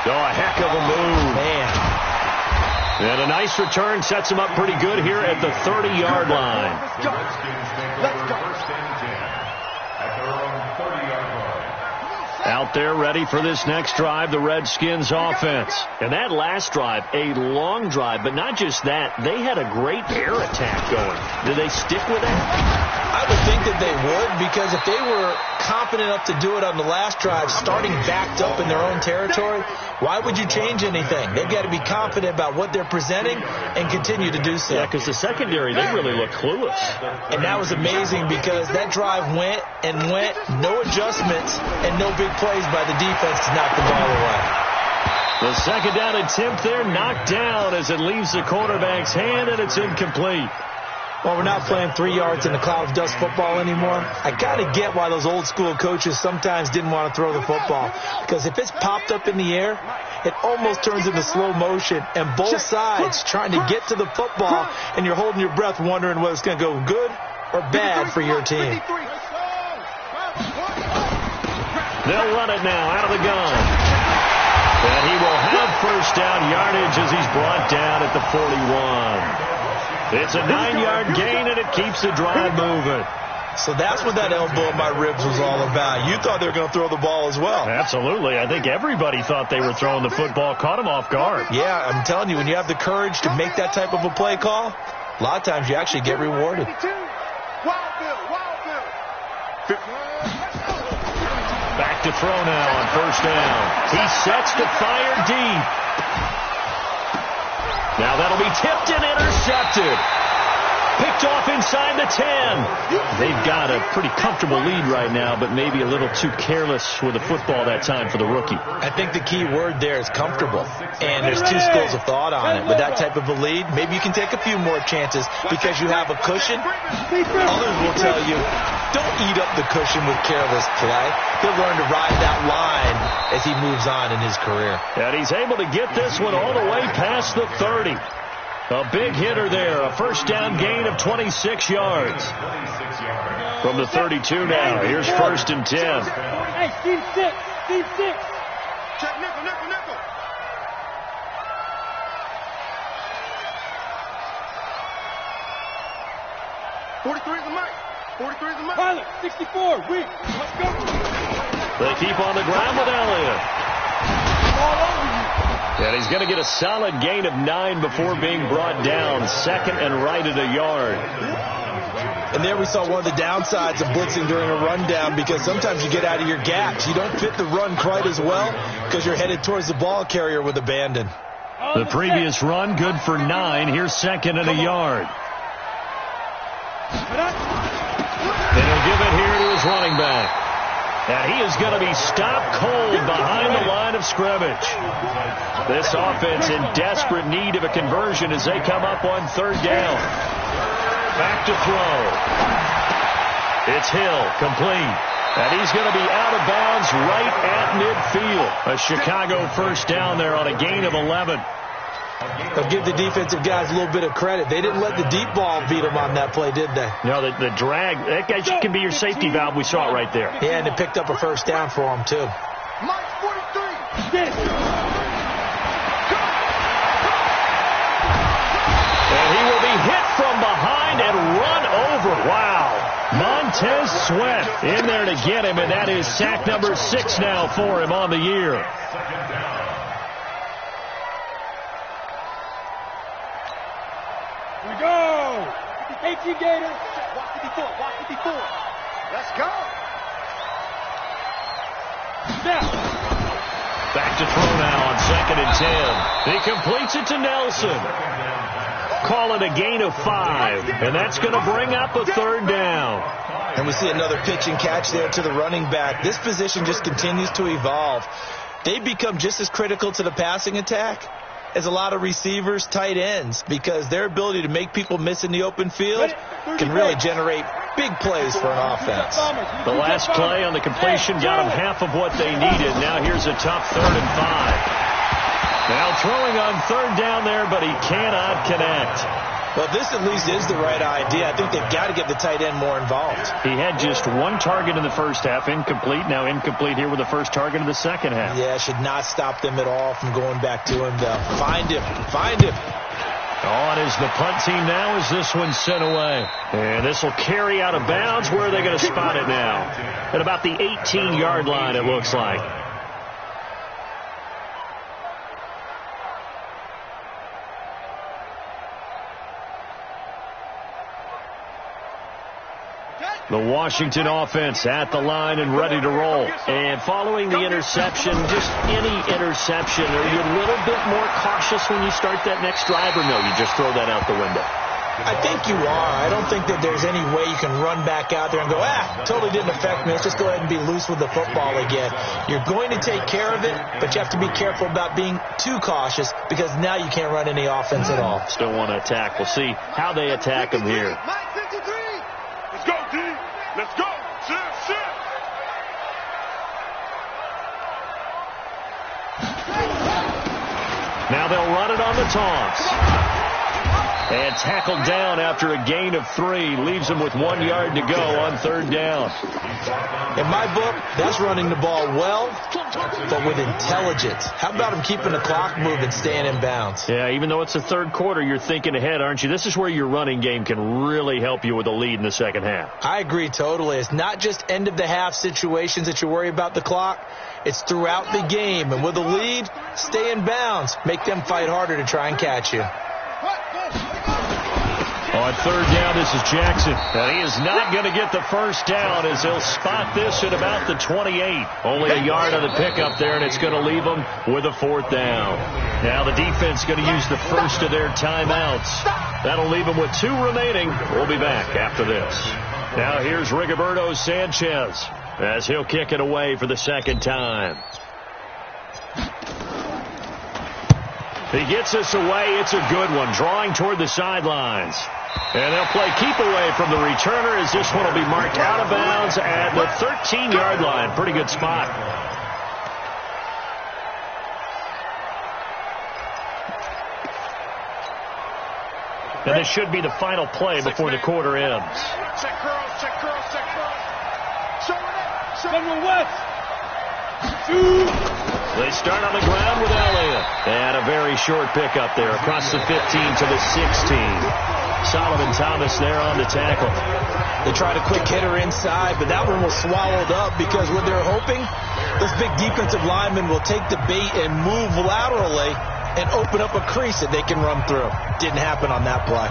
a heck of a move. Man. And a nice return sets him up pretty good here at the 30-yard line. The Redskins take over 1st and 10 at their own 30-yard line. Out there ready for this next drive, the Redskins offense. And that last drive, a long drive, but not just that. They had a great air attack going. Did they stick with that? I would think that they would, because if they were confident enough to do it on the last drive, starting backed up in their own territory, why would you change anything? They've got to be confident about what they're presenting and continue to do so. Yeah, because the secondary, they really look clueless. And that was amazing because that drive went and went, no adjustments and no big plays by the defense to knock the ball away. The second down attempt there knocked down as it leaves the quarterback's hand, and it's incomplete. Well, we're not playing 3 yards in the cloud of dust football anymore. I got to get why those old school coaches sometimes didn't want to throw the football. Because if it's popped up in the air, it almost turns into slow motion. And both sides trying to get to the football, and you're holding your breath wondering whether it's going to go good or bad for your team. They'll run it now out of the gun. And he will have first down yardage as he's brought down at the 41. It's a 9-yard gain, and it keeps the drive moving. So that's what that elbow in my ribs was all about. You thought they were going to throw the ball as well. Absolutely. I think everybody thought they were throwing the football, caught him off guard. Yeah, I'm telling you, when you have the courage to make that type of a play call, a lot of times you actually get rewarded. Back to throw now on first down. He sets to fire deep. Now that'll be tipped and intercepted. Picked off inside the 10. They've got a pretty comfortable lead right now, but maybe a little too careless with the football that time for the rookie. I think the key word there is comfortable. And there's two schools of thought on it. With that type of a lead, maybe you can take a few more chances because you have a cushion. Others will tell you, don't eat up the cushion with careless play. He'll learn to ride that line as he moves on in his career. And he's able to get this one all the way past the 30. A big hitter there, a first down gain of 26 yards. From the 32 now, here's 1st and 10. Hey, Steve 6. Steve 6. Check nickel, nickel, nickel. 43 is the mic. 43 is the mic. Pilot, 64. Weak. Let's go. They keep on the ground with Elliott. All over you. And he's going to get a solid gain of 9 before being brought down. 2nd and right at a yard. And there we saw one of the downsides of blitzing during a rundown, because sometimes you get out of your gaps. You don't fit the run quite as well because you're headed towards the ball carrier with abandon. The previous run, good for 9. Here's 2nd and a yard. And he'll give it here to his running back. And he is going to be stopped cold behind the line of scrimmage. This offense in desperate need of a conversion as they come up on 3rd down. Back to throw. It's Hill, complete. And he's going to be out of bounds right at midfield. A Chicago first down there on a gain of 11. They'll give the defensive guys a little bit of credit. They didn't let the deep ball beat them on that play, did they? No, the drag, that guy can be your safety valve. We saw it right there. Yeah, and it picked up a first down for him, too. Mike 43. Yes. And he will be hit from behind and run over. Wow. Montez Sweat in there to get him, and that is sack number 6 now for him on the year. Here we go. 18 Gator. Walk 54. Walk 54. Let's go. Now. Back to throw now on 2nd and 10. He completes it to Nelson. Call it a gain of 5. And that's going to bring up a 3rd down. And we see another pitch and catch there to the running back. This position just continues to evolve. They become just as critical to the passing attack as a lot of receivers, tight ends, because their ability to make people miss in the open field can really generate big plays for an offense. The last play on the completion got them half of what they needed. Now here's a tough 3rd and 5. Now throwing on 3rd down there, but he cannot connect. Well, this at least is the right idea. I think they've got to get the tight end more involved. He had just 1 target in the first half, incomplete. Now incomplete here with the first target in the second half. Yeah, should not stop them at all from going back to him, though. Find him. Find him. On is the punt team now as this one's sent away. And this will carry out of bounds. Where are they going to spot it now? At about the 18-yard line, it looks like. The Washington offense at the line and ready to roll. And following the interception, just any interception, are you a little bit more cautious when you start that next drive, or no, you just throw that out the window? I think you are. I don't think that there's any way you can run back out there and go, totally didn't affect me. Let's just go ahead and be loose with the football again. You're going to take care of it, but you have to be careful about being too cautious because now you can't run any offense at all. Still want to attack. We'll see how they attack him here. Mike 53. Let's go, D. Let's go. Shit. Now they'll run it on the toss. And tackled down after a gain of 3. Leaves him with 1 yard to go on 3rd down. In my book, that's running the ball well, but with intelligence. How about him keeping the clock moving, staying in bounds? Yeah, even though it's the 3rd quarter, you're thinking ahead, aren't you? This is where your running game can really help you with a lead in the second half. I agree totally. It's not just end-of-the-half situations that you worry about the clock. It's throughout the game. And with a lead, stay in bounds. Make them fight harder to try and catch you. On third down, this is Jackson. And he is not going to get the first down as he'll spot this at about the 28. Only a yard on the pickup there, and it's going to leave them with a fourth down. Now the defense going to use the first of their timeouts. That'll leave them with 2 remaining. We'll be back after this. Now here's Rigoberto Sanchez as he'll kick it away for the second time. He gets us away. It's a good one, drawing toward the sidelines. And they'll play keep away from the returner as this one will be marked out of bounds at the 13-yard line. Pretty good spot. And this should be the final play before the quarter ends. Check curls, check curls, check curls. Show it up. Send one west. They start on the ground with Elliott. And a very short pickup there across the 15 to the 16. Solomon Thomas there on the tackle. They tried a quick hitter inside, but that one was swallowed up because what they're hoping, those big defensive linemen will take the bait and move laterally and open up a crease that they can run through. Didn't happen on that play.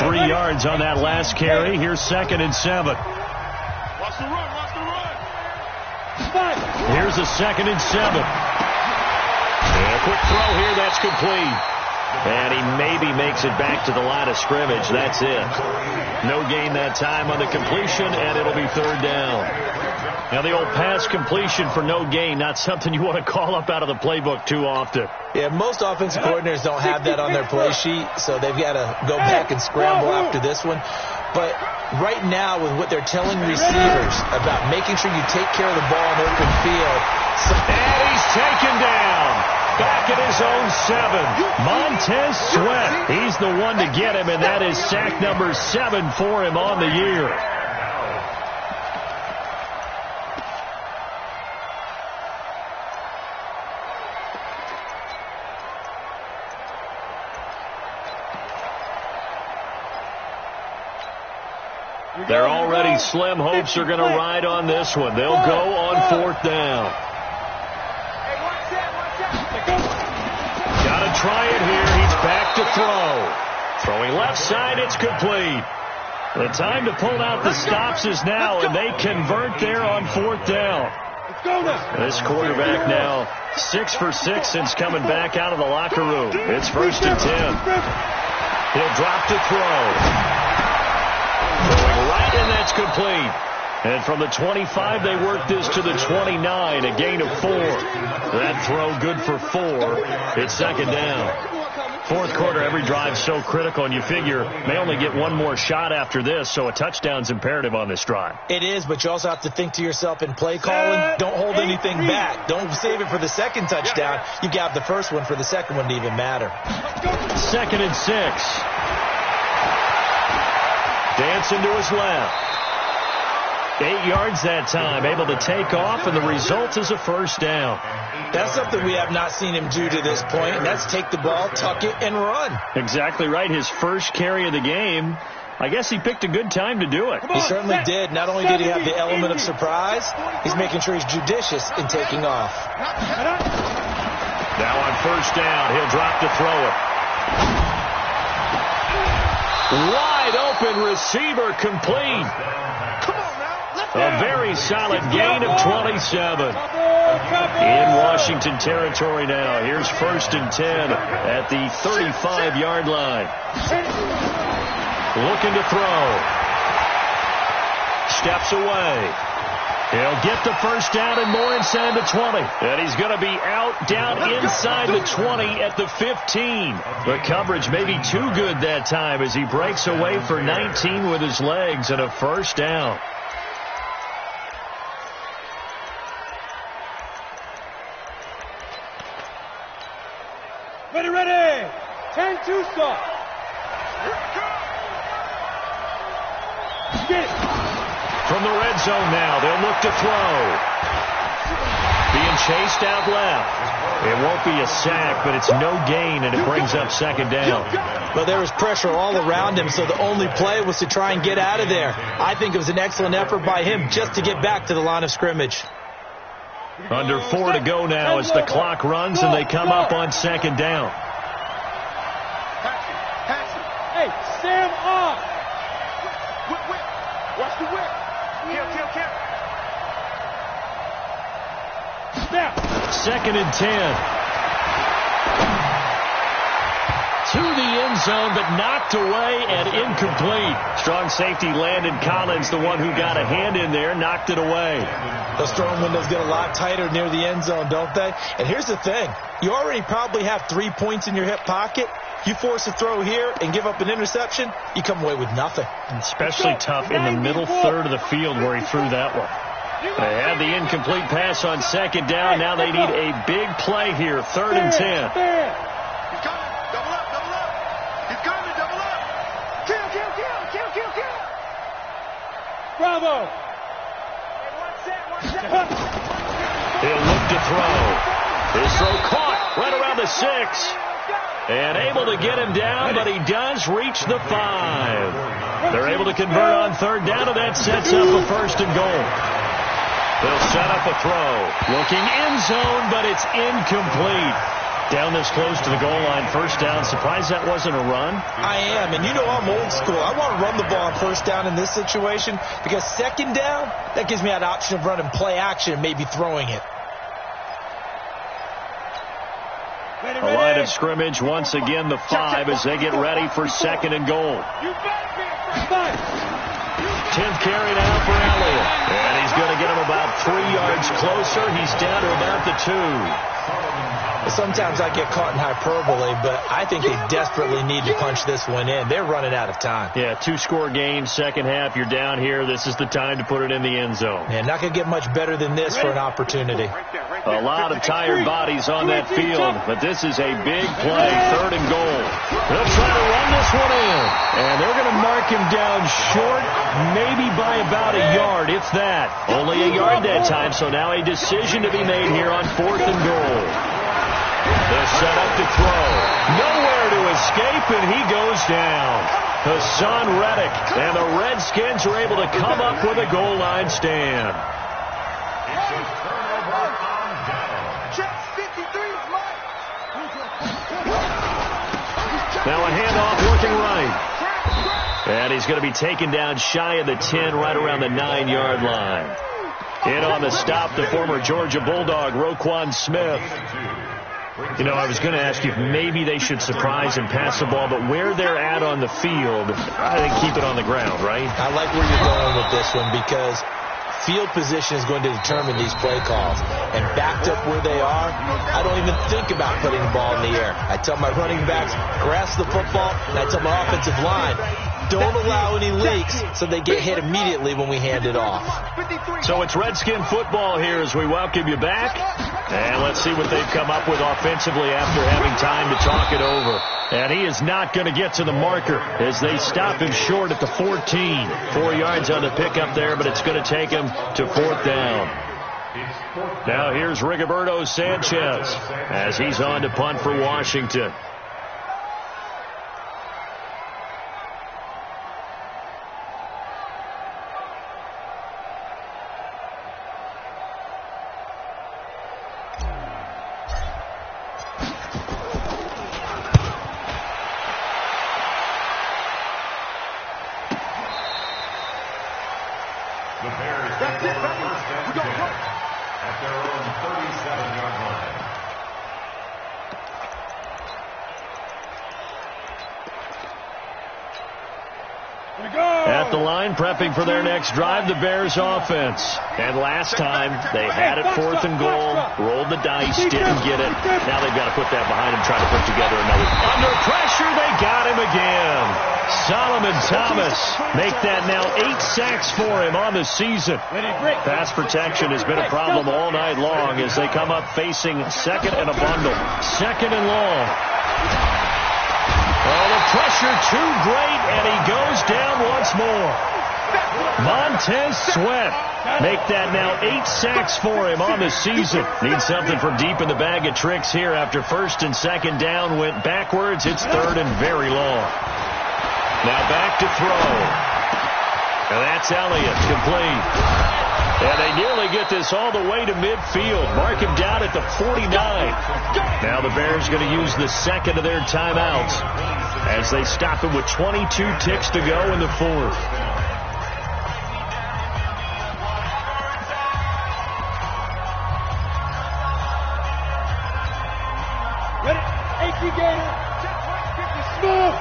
3 yards on that last carry. Here's 2nd and 7. Watch the run, watch the run. Here's a 2nd and 7. And a quick throw here, that's complete. And he maybe makes it back to the line of scrimmage. That's it. No gain that time on the completion, and it'll be 3rd down. Now, the old pass completion for no gain, not something you want to call up out of the playbook too often. Yeah, most offensive coordinators don't have that on their play sheet, so they've got to go back and scramble after this one. But right now, with what they're telling receivers about making sure you take care of the ball in open field. And he's taken down. Back at his own 7. Montez Sweat. He's the one to get him, and that is sack number 7 for him on the year. Their already slim hopes are going to ride on this one. They'll go on 4th down. Got to try it here. He's back to throw. Throwing left side, it's complete. The time to pull out the stops is now, and they convert there on 4th down. This quarterback now 6 for 6 since coming back out of the locker room. It's 1st and 10. He'll drop to throw. Throwing right, and that's complete. And from the 25, they work this to the 29, a gain of 4. That throw good for 4. It's 2nd down. 4th quarter, every drive so critical, and you figure may only get one more shot after this, so a touchdown's imperative on this drive. It is, but you also have to think to yourself in play calling, don't hold anything back. Don't save it for the 2nd touchdown. You got the first one for the 2nd one to even matter. 2nd and 6. Dancing to his left. 8 yards that time, able to take off, and the result is a 1st down. That's something we have not seen him do to this point, and that's take the ball, tuck it, and run. Exactly right. His first carry of the game. I guess he picked a good time to do it. He certainly did. Not only did he have the element of surprise, he's making sure he's judicious in taking off. Now on 1st down, he'll drop to throw it. Wide open receiver complete. A very solid gain of 27. In Washington territory now. Here's 1st and 10 at the 35-yard line. Looking to throw. Steps away. He'll get the 1st down and more inside the 20. And he's going to be out down inside the 20 at the 15. The coverage may be too good that time as he breaks away for 19 with his legs and a 1st down. Ready. 10-2 stop. Get it. From the red zone now, they'll look to throw. Being chased out left. It won't be a sack, but it's no gain, and it brings up 2nd down. But there was pressure all around him, so the only play was to try and get out of there. I think it was an excellent effort by him just to get back to the line of scrimmage. Under 4 to go now as the clock runs, and they come up on 2nd down. Hey, stand 2nd and 10. To the end zone, but knocked away and incomplete. Strong safety Landon Collins, the one who got a hand in there, knocked it away. Those throwing windows get a lot tighter near the end zone, don't they? And here's the thing. You already probably have 3 points in your hip pocket. You force a throw here and give up an interception, you come away with nothing. Especially tough in the middle third of the field where he threw that one. They had the incomplete pass on 2nd down. Now they need a big play here, 3rd and 10. Bravo! He'll look to throw. His throw caught right around the 6. And able to get him down, but he does reach the 5. They're able to convert on 3rd down, and that sets up a 1st and goal. They'll set up a throw. Looking end zone, but it's incomplete. Down this close to the goal line, 1st down. Surprised that wasn't a run? I am, and you know I'm old school. I want to run the ball on 1st down in this situation because 2nd down, that gives me that option of running play action and maybe throwing it. A line of scrimmage, once again the 5 as they get ready for 2nd and goal. 10th carry now for Elliott. And he's going to get him about 3 yards closer. He's down to about the 2. Sometimes I get caught in hyperbole, but I think they desperately need to punch this one in. They're running out of time. Yeah, 2-score game, 2nd half. You're down here. This is the time to put it in the end zone. Yeah, not going to get much better than this for an opportunity. A lot of tired bodies on that field, but this is a big play, 3rd and goal. They'll try to run this one in, and they're going to mark him down short, maybe by about a yard, if that. Only a yard that time, so now a decision to be made here on 4th and goal. They're set up to throw. Nowhere to escape, and he goes down. Hassan Reddick, and the Redskins are able to come up with a goal line stand. Now a handoff working right. And he's going to be taken down shy of the 10, right around the 9-yard line. In on the stop, the former Georgia Bulldog, Roquan Smith. You know, I was going to ask you if maybe they should surprise and pass the ball, but where they're at on the field, I think keep it on the ground, right? I like where you're going with this one because field position is going to determine these play calls. And backed up where they are, I don't even think about putting the ball in the air. I tell my running backs, grasp the football, and I tell my offensive line, don't allow any leaks so they get hit immediately when we hand it off. So it's Redskin football here as we welcome you back. And let's see what they've come up with offensively after having time to talk it over. And he is not going to get to the marker as they stop him short at the 14. 4 yards on the pickup there, but it's going to take him to 4th down. Now here's Rigoberto Sanchez as he's on to punt for Washington. At the line, prepping for their next drive, the Bears offense. And last time, they had it 4th and goal, rolled the dice, didn't get it. Now they've got to put that behind them, try to put together another. Under pressure, they got him again. Solomon Thomas make that now 8 sacks for him on the season. Pass protection has been a problem all night long as they come up facing 2nd and a bundle. 2nd and long. Oh, the pressure too great, and he goes down once more. Montez Sweat make that now 8 sacks for him on the season. Needs something from deep in the bag of tricks here after 1st and 2nd down went backwards. It's 3rd and very long. Now back to throw. And that's Elliott, complete. And they nearly get this all the way to midfield. Mark him down at the 49. Now the Bears going to use the 2nd of their timeouts as they stop him with 22 ticks to go in the 4th. Gator. Move.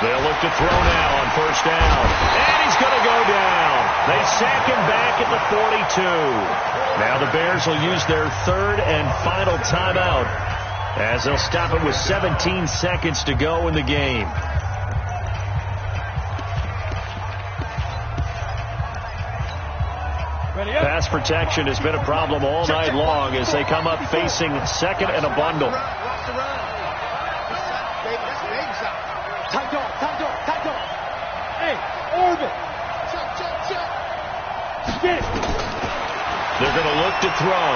They'll look to throw now on first down. And he's going to go down. They sack him back at the 42. Now the Bears will use their third and final timeout as they'll stop it with 17 seconds to go in the game. Pass protection has been a problem all night long as they come up facing second and a bundle. Tight dog. Hey, orbit. Check. Get it. They're going to look to throw.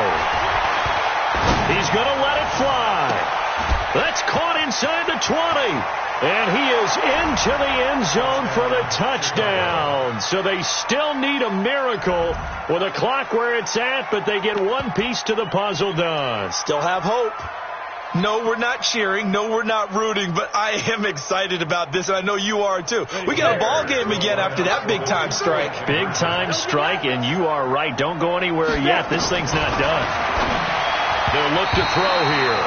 He's going to let it fly. That's caught inside the 20. And he is into the end zone for the touchdown. So they still need a miracle with a clock where it's at, but they get one piece to the puzzle done. Still have hope. No, we're not cheering. No, we're not rooting, but I am excited about this, and I know you are too. We got a ball game again after that big-time strike. Big-time strike, and you are right. Don't go anywhere yet. This thing's not done. They'll look to throw here.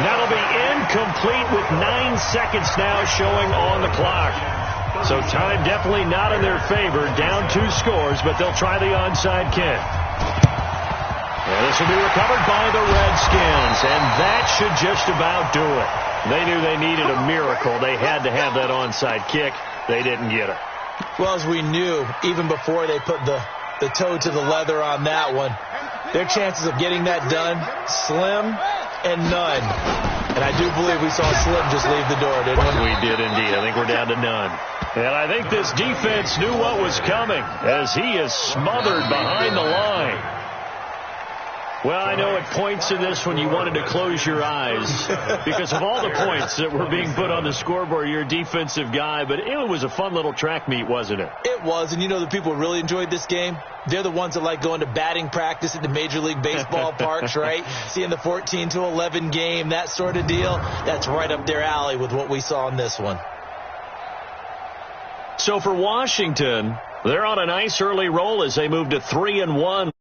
That'll be incomplete with 9 seconds now showing on the clock. So time definitely not in their favor. Down 2 scores, but they'll try the onside kick. And this will be recovered by the Redskins, and that should just about do it. They knew they needed a miracle. They had to have that onside kick. They didn't get it. Well, as we knew, even before they put the toe to the leather on that one, their chances of getting that done, slim and none. And I do believe we saw Slim just leave the door, didn't we? We did indeed. I think we're down to none. And I think this defense knew what was coming as he is smothered behind the line. Well, I know at points in this when you wanted to close your eyes because of all the points that were being put on the scoreboard. You're a defensive guy, but it was a fun little track meet, wasn't it? It was, and you know the people who really enjoyed this game? They're the ones that like going to batting practice at the Major League Baseball parks, right? Seeing the 14-11 game, that sort of deal. That's right up their alley with what we saw in this one. So for Washington, they're on a nice early roll as they move to 3-1.